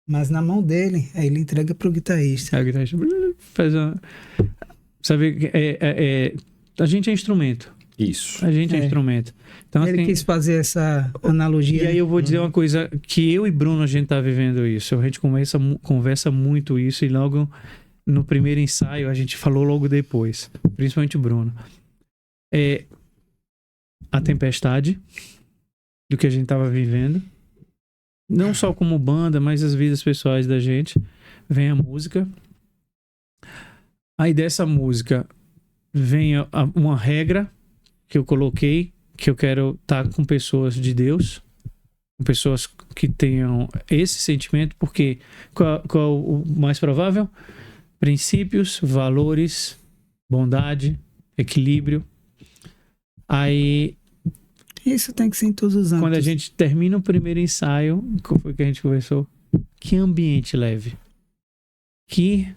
Mas na mão dele, aí ele entrega pro guitarrista. A guitarra faz uma. Sabe, a gente é instrumento. Isso. A gente é É. instrumento. Então, Ele assim, quis fazer essa analogia. e aí eu vou dizer uma coisa que eu e Bruno, a gente tá vivendo isso. A gente conversa muito isso e logo no primeiro ensaio a gente falou logo depois. Principalmente o Bruno. É a tempestade do que a gente tava vivendo. Não só como banda, mas as vidas pessoais da gente. Vem a música. Aí dessa música vem uma regra que eu coloquei, que eu quero estar com pessoas de Deus, com pessoas que tenham esse sentimento, porque qual é o mais provável? Princípios, valores, bondade, equilíbrio. Aí, Isso tem que ser em todos os âmbitos. quando a gente termina o primeiro ensaio, qual foi que a gente conversou? Que ambiente leve. Que...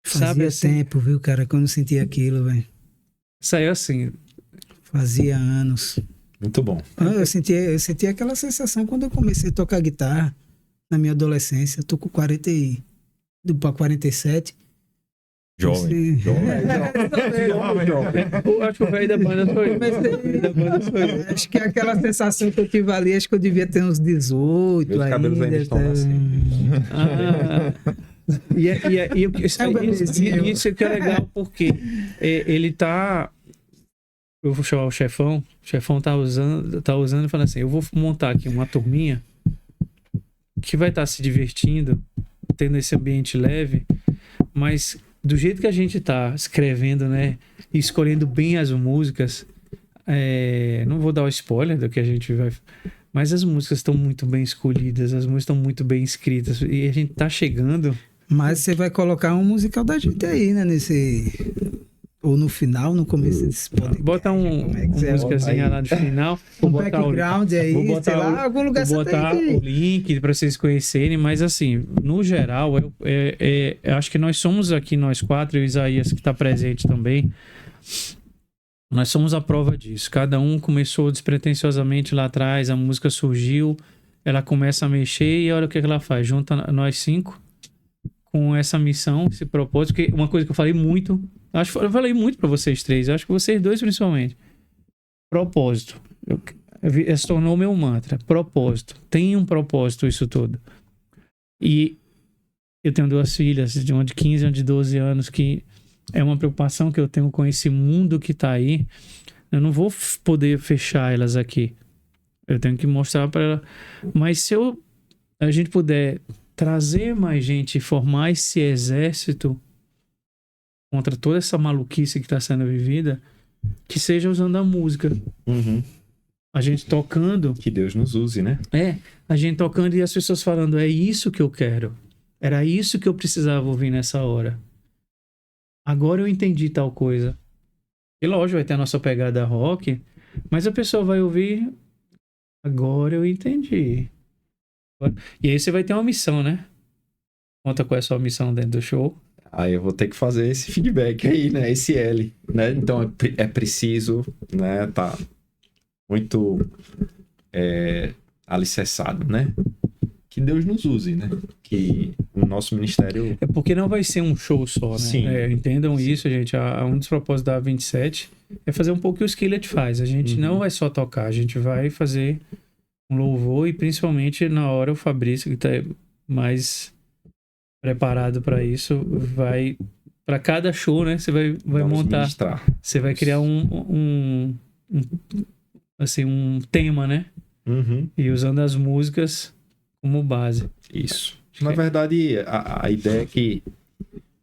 Fazia assim, tempo, viu, cara, quando eu senti aquilo, velho. saiu assim. Fazia anos. Muito bom. Eu senti aquela sensação quando eu comecei a tocar guitarra na minha adolescência. Eu tô com 40 e... para 47. Jovem. Eu acho que o velho da banda sou eu. Acho que aquela sensação que eu tive ali, acho que eu devia ter uns 18 Meus cabelos ainda estão nascendo. Isso que é legal, porque ele tá. Eu vou chamar o chefão. O chefão tá usando e falando assim: eu vou montar aqui uma turminha que vai estar se divertindo, tendo esse ambiente leve, mas do jeito que a gente tá escrevendo, né? E escolhendo bem as músicas. Não vou dar o spoiler do que a gente vai. Mas as músicas estão muito bem escolhidas, as músicas estão muito bem escritas. E a gente tá chegando. Mas você vai colocar um musical da gente aí, né? Nesse. Ou no final, no começo desse podcast. Bota uma musicazinha lá no final. Vou botar background aí, vou botar sei lá, algum lugar vou você botar tem o que... link para vocês conhecerem, mas assim, no geral, eu acho que nós somos aqui, nós quatro, e o Isaías que está presente também, nós somos a prova disso. Cada um começou despretensiosamente lá atrás, a música surgiu, ela começa a mexer e olha o que ela faz, junta nós 5 com essa missão, esse propósito, que uma coisa que eu falei muito, acho que eu falei muito para vocês 3, acho que vocês 2 principalmente. Propósito. Se tornou meu mantra. Propósito. Tem um propósito isso tudo. E eu tenho 2 filhas, de uma de 15 e uma de 12 anos, que é uma preocupação que eu tenho com esse mundo que tá aí. Eu não vou poder fechar elas aqui. Eu tenho que mostrar para ela. Mas se a gente puder trazer mais gente e formar esse exército contra toda essa maluquice que está sendo vivida, que seja usando a música. Uhum. A gente tocando. Que Deus nos use, né? A gente tocando e as pessoas falando, é isso que eu quero. Era isso que eu precisava ouvir nessa hora. Agora eu entendi tal coisa. E lógico, vai ter a nossa pegada rock, mas a pessoa vai ouvir, agora eu entendi. E aí você vai ter uma missão, né? Conta qual é a sua missão dentro do show. Aí eu vou ter que fazer esse feedback aí, né? Esse L, né? Então é preciso, né? Tá muito alicerçado, né? Que Deus nos use, né? Que o nosso ministério... É porque não vai ser um show só, né? Sim. Entendam Sim. isso, gente. Um dos propósitos da 27 é fazer um pouco o que o Skillet faz. A gente não vai só tocar, a gente vai fazer um louvor e principalmente na hora o Fabrício, que tá mais preparado para isso, vai para cada show, né? Você vai Vamos montar, ministrar. você vai criar um tema, né? Uhum. E usando as músicas como base. Isso. Na verdade, a ideia é que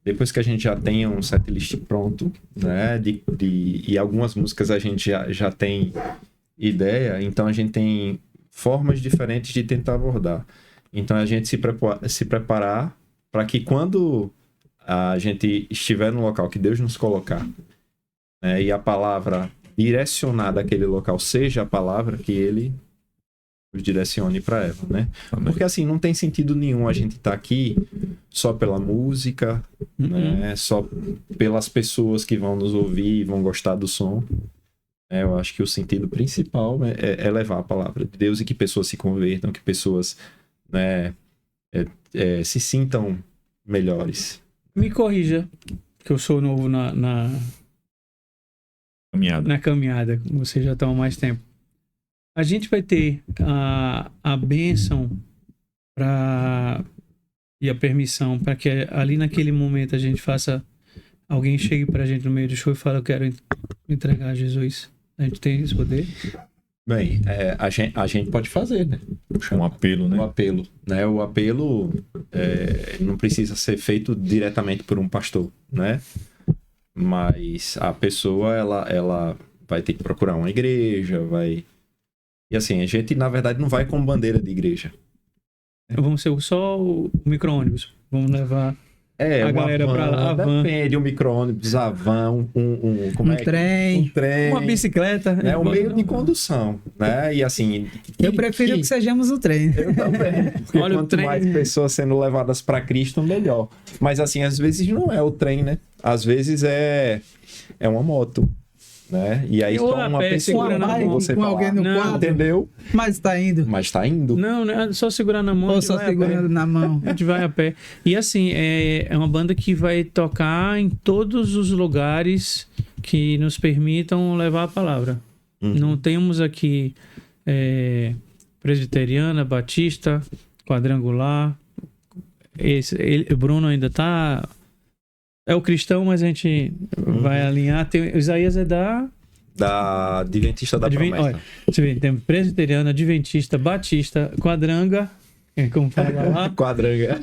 depois que a gente já tenha um setlist pronto, né? E algumas músicas a gente já tem ideia, então a gente tem formas diferentes de tentar abordar. Então a gente se preparar para que quando a gente estiver no local que Deus nos colocar, né, e a palavra direcionar daquele local seja a palavra, que ele os direcione para ela, né? Porque assim, não tem sentido nenhum a gente estar aqui só pela música, né? Só pelas pessoas que vão nos ouvir e vão gostar do som. Eu acho que o sentido principal é levar a palavra de Deus e que pessoas se convertam, que pessoas, né, se sintam melhores. Me corrija, que eu sou novo na caminhada, vocês já estão há mais tempo. A gente vai ter a bênção e a permissão para que ali naquele momento a gente alguém chegue pra gente no meio do show e fale, eu quero entregar a Jesus. A gente tem esse poder? Bem, a gente pode fazer, né? Um apelo, né? O apelo, né? O apelo não precisa ser feito diretamente por um pastor, né? Mas a pessoa, ela vai ter que procurar uma igreja, E assim, a gente, na verdade, não vai com bandeira de igreja. Vamos ser só o micro-ônibus. Vamos levar a galera pra lá. A van. Depende, um micro-ônibus, a van, um trem. Um trem. Uma bicicleta. É um meio de condução, né? E assim... Eu prefiro que sejamos o trem. Eu também. Porque Olha, quanto mais pessoas sendo levadas para Cristo, melhor. Mas assim, às vezes não é o trem, né? Às vezes é uma moto. Né? E aí só uma pessoa com alguém no quadro, entendeu? Mas tá indo. Não, é só segurar na mão. Ou só segurando na mão. A gente vai a pé. E assim, é uma banda que vai tocar em todos os lugares que nos permitam levar a palavra. Não temos aqui presbiteriana, batista, quadrangular. O Bruno ainda tá... É o cristão, mas a gente vai alinhar. O Isaías é da Adventista da Promessa. Olha, você vê, tem presbiteriana, adventista, batista, quadranga. Como fala lá? Quadranga.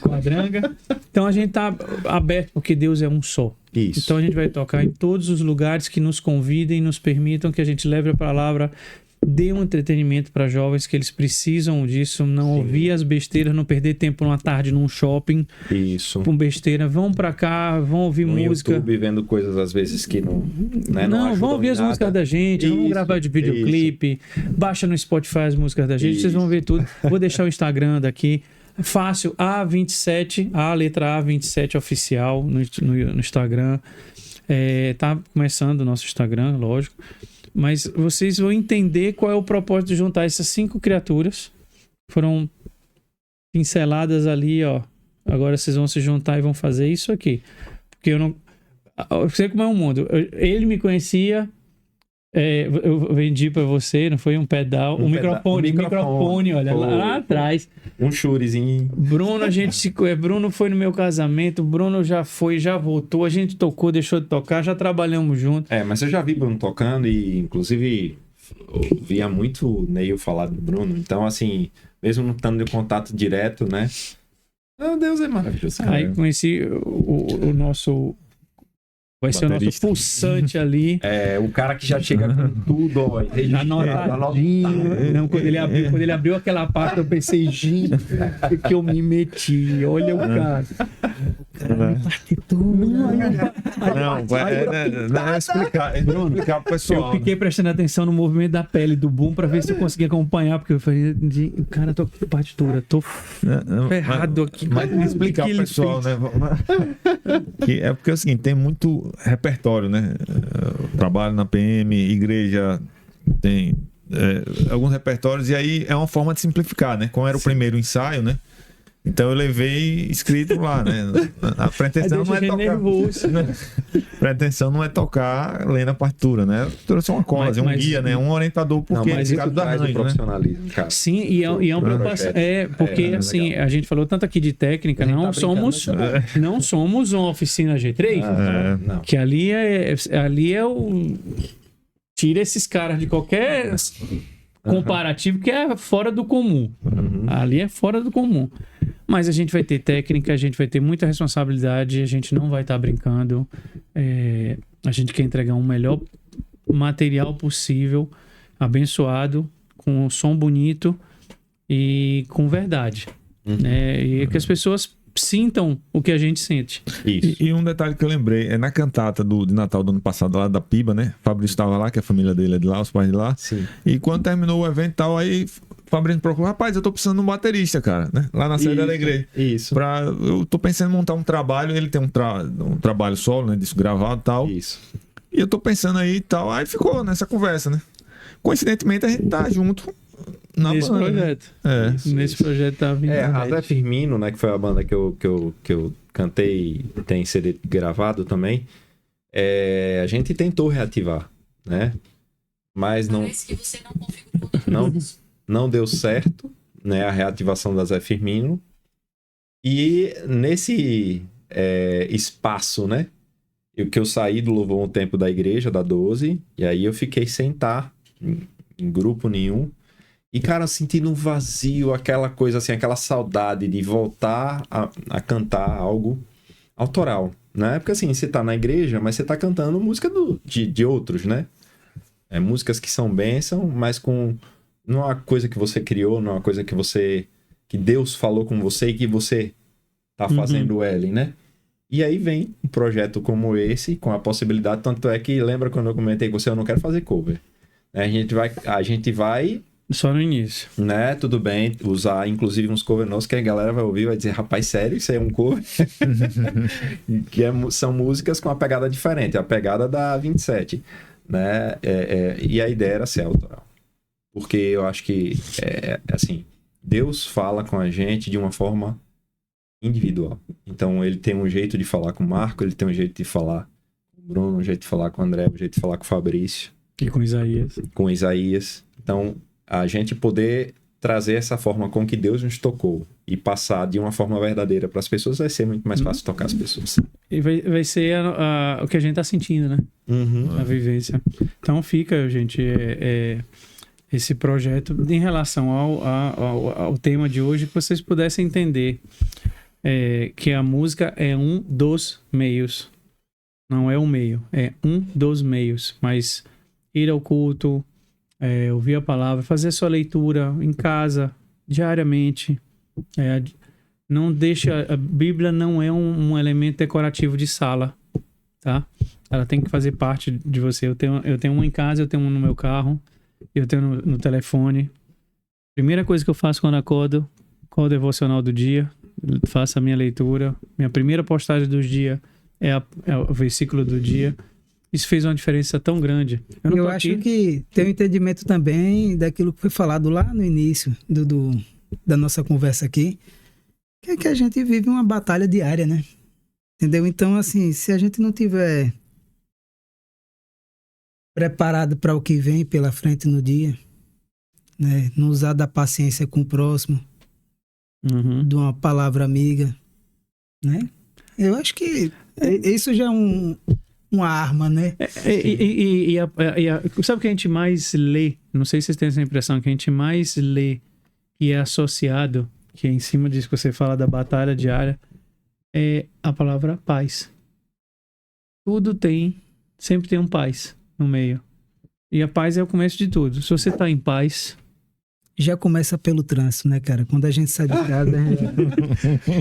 Então a gente tá aberto, porque Deus é um só. Isso. Então a gente vai tocar em todos os lugares que nos convidem, nos permitam que a gente leve a palavra, dê um entretenimento para jovens que eles precisam disso, não ouvir as besteiras, não perder tempo numa tarde num shopping. Isso. Com besteira, vão para cá, vão ouvir no música. YouTube, vendo coisas às vezes que não, né, não vão ouvir as músicas da gente, vamos gravar de videoclipe, baixa no Spotify as músicas da gente, vocês vão ver tudo. Vou deixar o Instagram daqui. Fácil, A27, a letra A27 oficial no Instagram. Tá começando o nosso Instagram, lógico. Mas vocês vão entender qual é o propósito de juntar essas 5 criaturas. Foram pinceladas ali, ó. Agora vocês vão se juntar e vão fazer isso aqui. Porque eu sei como é o mundo. Ele me conhecia. Eu vendi para você, não foi um pedal, um microfone, olha, lá atrás. Um churezinho. Bruno foi no meu casamento, Bruno já voltou, a gente tocou, deixou de tocar, já trabalhamos juntos. Mas eu já vi Bruno tocando e, inclusive, ouvia muito Neil falar do Bruno. Então, assim, mesmo não estando em contato direto, né? Meu Deus, é maravilhoso. Aí conheci o nosso... Vai ser o nosso pulsante ali. O cara que já chega com tudo, ó. Não, quando ele abriu aquela parte, eu pensei, gente, que eu me meti. Olha o cara. Não, explicar pro pessoal. Eu fiquei prestando atenção no movimento da pele do Boom pra ver se eu conseguia acompanhar, porque eu falei, cara, tô com partitura, tô ferrado aqui. Mas explicar pro pessoal, né? É porque é o seguinte, tem muito repertório, né? Eu trabalho na PM, igreja, tem alguns repertórios, e aí é uma forma de simplificar, né? Como era o primeiro ensaio, né? Então eu levei escrito lá, né? A pretensão não é tocar. A pretensão não é tocar lendo a partitura, né? A partitura é só uma coisa, é um guia, né? Um orientador, porque é esse cara do arranjo, profissionalismo, cara. Sim, e é uma preocupação. Porque assim, legal. A gente falou tanto aqui de técnica, não somos uma oficina G3, não. Que ali é o. Tira esses caras de qualquer comparativo que é fora do comum. Ali é fora do comum. Mas a gente vai ter técnica, a gente vai ter muita responsabilidade, a gente não vai estar brincando. A gente quer entregar um melhor material possível, abençoado, com um som bonito e com verdade. Né? E que as pessoas sintam o que a gente sente. Isso. E um detalhe que eu lembrei, é na cantata de Natal do ano passado, lá da Piba, né? Fabrício estava lá, que a família dele é de lá, os pais de lá. Sim. E quando terminou o evento e tal, aí Fabrício procurou, rapaz, eu tô precisando de um baterista, cara, né? Lá na sede da igreja. Isso. Eu tô pensando em montar um trabalho, ele tem um trabalho solo, né? Disso gravado e tal. Isso. E eu tô pensando aí e tal. Aí ficou nessa conversa, né? Coincidentemente, a gente tá junto Nesse banda, né? projeto. É. Nesse projeto tá vindo. A Zé Firmino, né, que foi a banda que eu cantei e tem CD gravado também, a gente tentou reativar, né? Mas não, Parece que você não configurou. não deu certo, né, a reativação da Zé Firmino. E nesse espaço, né, que eu saí do Louvor um tempo da igreja, da 12, e aí eu fiquei sem estar em grupo nenhum. E, cara, sentindo um vazio, aquela coisa assim, aquela saudade de voltar a cantar algo autoral, né? Porque assim, você tá na igreja, mas você tá cantando música de outros, né? Músicas que são bênção, mas não é uma coisa que você criou, não é uma coisa que Deus falou com você e que você tá fazendo L, né? E aí vem um projeto como esse, com a possibilidade, tanto é que, lembra quando eu comentei com você, eu não quero fazer cover. A gente vai Só no início. né, tudo bem, usar inclusive uns covers nossos que a galera vai ouvir e vai dizer, rapaz, sério, isso aí é um cover? Que são músicas com uma pegada diferente, a pegada da 27, né, e a ideia era ser autoral. Porque eu acho que, assim, Deus fala com a gente de uma forma individual. Então, ele tem um jeito de falar com o Marco, ele tem um jeito de falar com o Bruno, um jeito de falar com o André, um jeito de falar com o Fabrício. E com Isaías. Com Isaías. Então, a gente poder trazer essa forma com que Deus nos tocou e passar de uma forma verdadeira para as pessoas, vai ser muito mais fácil tocar as pessoas. E vai ser o que a gente tá sentindo, né? A vivência. Então fica, gente, esse projeto em relação ao tema de hoje, que vocês pudessem entender que a música é um dos meios. Não é o meio, é um dos meios. Mas ir ao culto, ouvir a palavra, fazer sua leitura em casa, diariamente. Não deixa... A Bíblia não é um elemento decorativo de sala, tá? Ela tem que fazer parte de você. Eu tenho uma em casa, eu tenho uma no meu carro, eu tenho no telefone. Primeira coisa que eu faço quando acordo, qual o devocional do dia, faço a minha leitura. Minha primeira postagem do dia é o versículo do dia. Isso fez uma diferença tão grande. Eu acho que tem um entendimento também daquilo que foi falado lá no início da nossa conversa aqui, que é que a gente vive uma batalha diária, né? Entendeu? Então, assim, se a gente não tiver preparado para o que vem pela frente no dia, né? Não usar da paciência com o próximo, de uma palavra amiga, né? Eu acho que isso já é uma arma, né? Sabe o que a gente mais lê? Não sei se vocês têm essa impressão, que a gente mais lê e é associado, que é em cima disso que você fala da batalha diária, é a palavra paz. Tudo sempre tem um paz no meio. E a paz é o começo de tudo. Se você tá em paz... Já começa pelo trânsito, né, cara? Quando a gente sai de casa...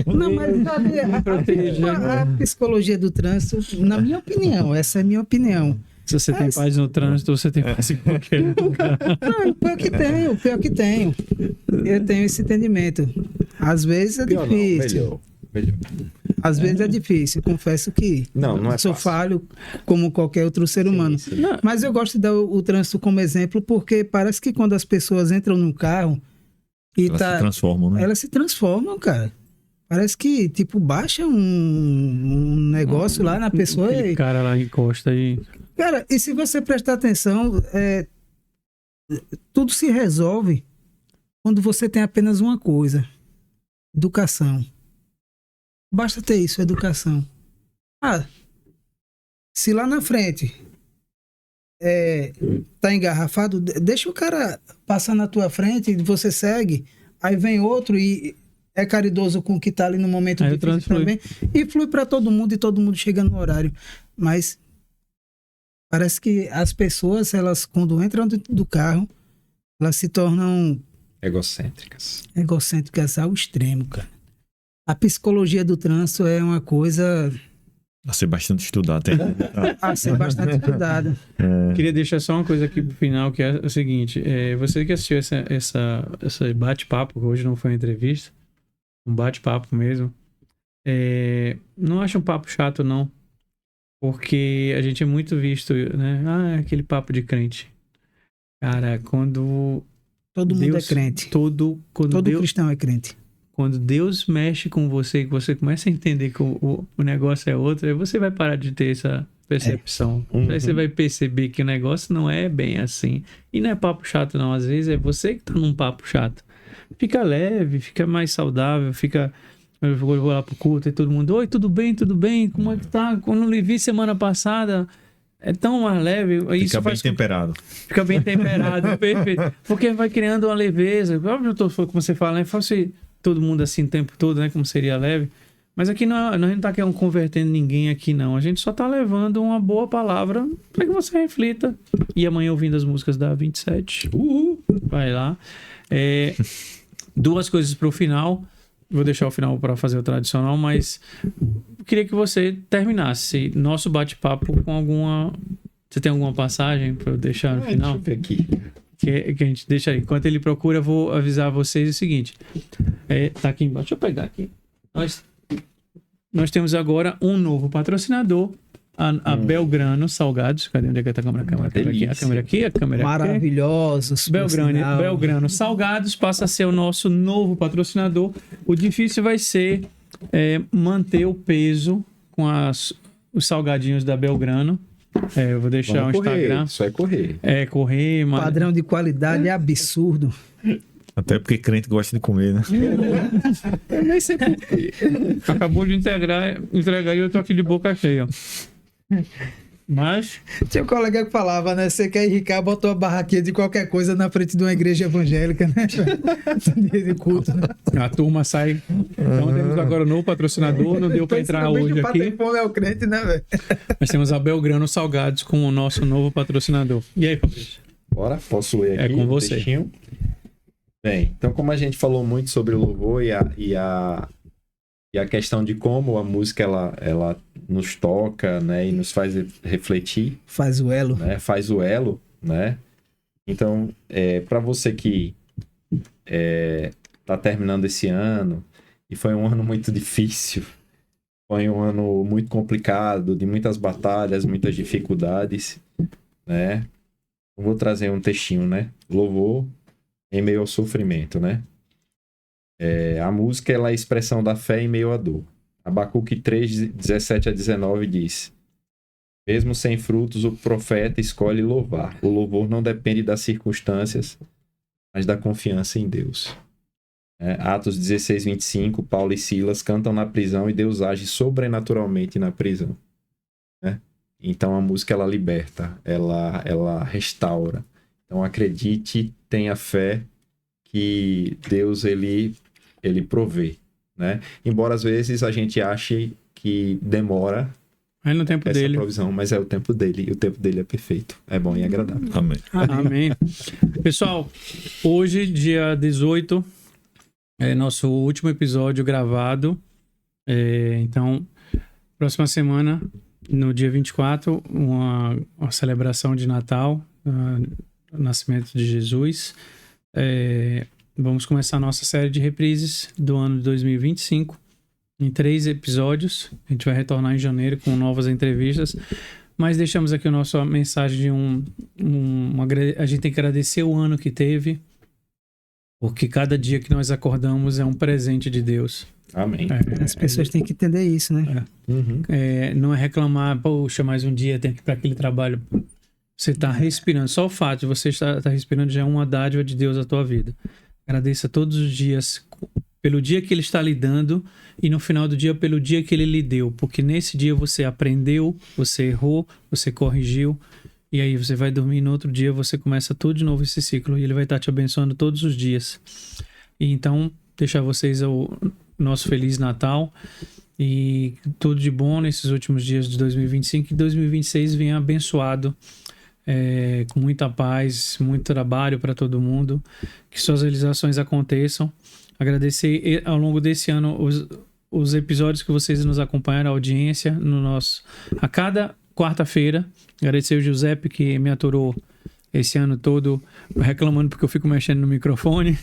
Não, mas sabe, a psicologia do trânsito, na minha opinião, essa é a minha opinião. Se você tem paz no trânsito, você tem paz em qualquer lugar. Não, pior que tenho. Eu tenho esse entendimento. Às vezes é difícil. Melhor. Às vezes é difícil. Confesso que não é sou fácil. falho como qualquer outro ser humano. Sim. Mas eu gosto de dar o trânsito como exemplo porque parece que quando as pessoas entram num carro e Elas se transformam, né? elas se transformam, cara. Parece que, tipo, baixa um negócio lá na pessoa Aquele e... cara lá encosta e... Cara, e se você prestar atenção, tudo se resolve quando você tem apenas uma coisa: educação. Basta ter isso, educação. Se lá na frente tá engarrafado, deixa o cara passar na tua frente, você segue, aí vem outro e é caridoso com o que tá ali no momento aí difícil também, e flui para todo mundo e todo mundo chega no horário. Mas parece que as pessoas, elas quando entram dentro do carro, elas se tornam Egocêntricas. egocêntricas ao extremo, cara. A psicologia do trânsito é uma coisa A ser bastante estudado. a ser bastante estudada. Queria deixar só uma coisa aqui pro final, que é o seguinte. Você que assistiu essa bate-papo, que hoje não foi uma entrevista, um bate-papo mesmo, não acha um papo chato, não. Porque a gente é muito visto, né? Aquele papo de crente. Cara, quando Todo mundo Deus, é crente. Todo Todo cristão é crente. Quando Deus mexe com você, que você começa a entender que o negócio é outro, aí você vai parar de ter essa percepção. Aí você vai perceber que o negócio não é bem assim. E não é papo chato, não. Às vezes é você que tá num papo chato. Fica leve, fica mais saudável, fica... Eu vou lá pro culto e todo mundo, oi, tudo bem? Como é que tá? Quando eu lhe vi semana passada, é tão mais leve. Fica bem temperado. Fica bem temperado, perfeito. Porque vai criando uma leveza. Como você fala, né? Fosse todo mundo assim o tempo todo, né? Como seria leve. Mas aqui nós não tá querendo convertendo ninguém aqui, não. A gente só tá levando uma boa palavra para que você reflita. E amanhã ouvindo as músicas da 27. Vai lá. Duas coisas pro final. Vou deixar o final para fazer o tradicional, mas eu queria que você terminasse nosso bate-papo com alguma... Você tem alguma passagem para eu deixar no final? Deixa eu ver aqui. Que a gente deixa aí. Enquanto ele procura, eu vou avisar vocês o seguinte. Tá aqui embaixo. Deixa eu pegar aqui. Nós temos agora um novo patrocinador, a Belgrano Salgados. Cadê? Onde é que tá a câmera? A câmera aqui. Maravilhosos. Belgrano Salgados passa a ser o nosso novo patrocinador. O difícil vai ser manter o peso com os salgadinhos da Belgrano. Eu vou deixar o Instagram. Isso é correr. Correr. Padrão de qualidade absurdo. Até porque crente gosta de comer, né? Eu nem sei por quê. Acabou de entregar e eu tô aqui de boca cheia. Mas... Tinha um colega que falava, né? Você quer enricar, botou a barraquinha de qualquer coisa na frente de uma igreja evangélica, né? Dia de culto, né? A turma sai. Então temos agora um novo patrocinador. Não deu pra entrar hoje aqui. O é o crente, né, velho? Nós temos a Belgrano Salgados com o nosso novo patrocinador. E aí, Fabrício? Bora, posso ler aqui? É com você. Textinho? Bem, então como a gente falou muito sobre o louvor e a questão de como a música ela nos toca, né, e nos faz refletir, faz o elo, né? Então, para você que tá terminando esse ano e foi um ano muito difícil, foi um ano muito complicado, de muitas batalhas, muitas dificuldades, né? Eu vou trazer um textinho, né? Louvor em meio ao sofrimento, né? A música ela é a expressão da fé em meio à dor. Abacuque 3, 17 a 19 diz: mesmo sem frutos, o profeta escolhe louvar. O louvor não depende das circunstâncias, mas da confiança em Deus. Atos 16, 25, Paulo e Silas cantam na prisão e Deus age sobrenaturalmente na prisão. Então a música ela liberta, ela restaura. Então acredite, tenha fé que Deus ele provê, né? Embora às vezes a gente ache que demora no tempo essa dele. provisão, mas é o tempo dele, e o tempo dele é perfeito, é bom e agradável. Amém. Amém. Pessoal, hoje, dia 18, é nosso último episódio gravado. Então, próxima semana, no dia 24, uma celebração de Natal, o nascimento de Jesus. Vamos começar a nossa série de reprises do ano de 2025 em 3 episódios. A gente vai retornar em janeiro com novas entrevistas, mas deixamos aqui a nossa mensagem de a gente tem que agradecer o ano que teve, porque cada dia que nós acordamos é um presente de Deus. Amém. As pessoas têm que entender isso, né? Não é reclamar, poxa, mais um dia tem que ir para aquele trabalho. Você está respirando. Só o fato de você estar respirando já é uma dádiva de Deus à tua vida. Agradeça todos os dias pelo dia que Ele está lhe dando e no final do dia pelo dia que Ele lhe deu. Porque nesse dia você aprendeu, você errou, você corrigiu e aí você vai dormir e no outro dia você começa tudo de novo esse ciclo e Ele vai estar te abençoando todos os dias. E então, deixar vocês o nosso Feliz Natal e tudo de bom nesses últimos dias de 2025 e 2026 venha abençoado. Com muita paz, muito trabalho para todo mundo, que suas realizações aconteçam. Agradecer ao longo desse ano os episódios que vocês nos acompanharam, a audiência no nosso... A cada quarta-feira, agradecer o Giuseppe que me aturou esse ano todo reclamando porque eu fico mexendo no microfone.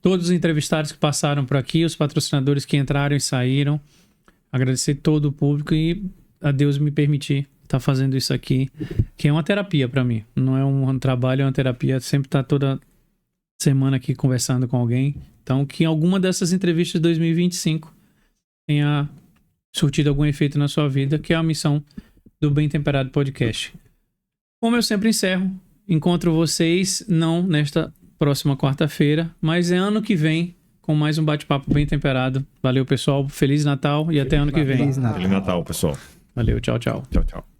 Todos os entrevistados que passaram por aqui, os patrocinadores que entraram e saíram. Agradecer todo o público e a Deus me permitir estar fazendo isso aqui, que é uma terapia para mim. Não é um trabalho, é uma terapia. Sempre estar toda semana aqui conversando com alguém. Então, que alguma dessas entrevistas de 2025 tenha surtido algum efeito na sua vida, que é a missão do Bem Temperado Podcast. Como eu sempre encerro, encontro vocês não nesta próxima quarta-feira, mas é ano que vem com mais um bate-papo bem temperado. Valeu, pessoal. Feliz Natal e até ano que vem. Feliz Natal. Feliz Natal, pessoal. Valeu, tchau, tchau. Tchau, tchau.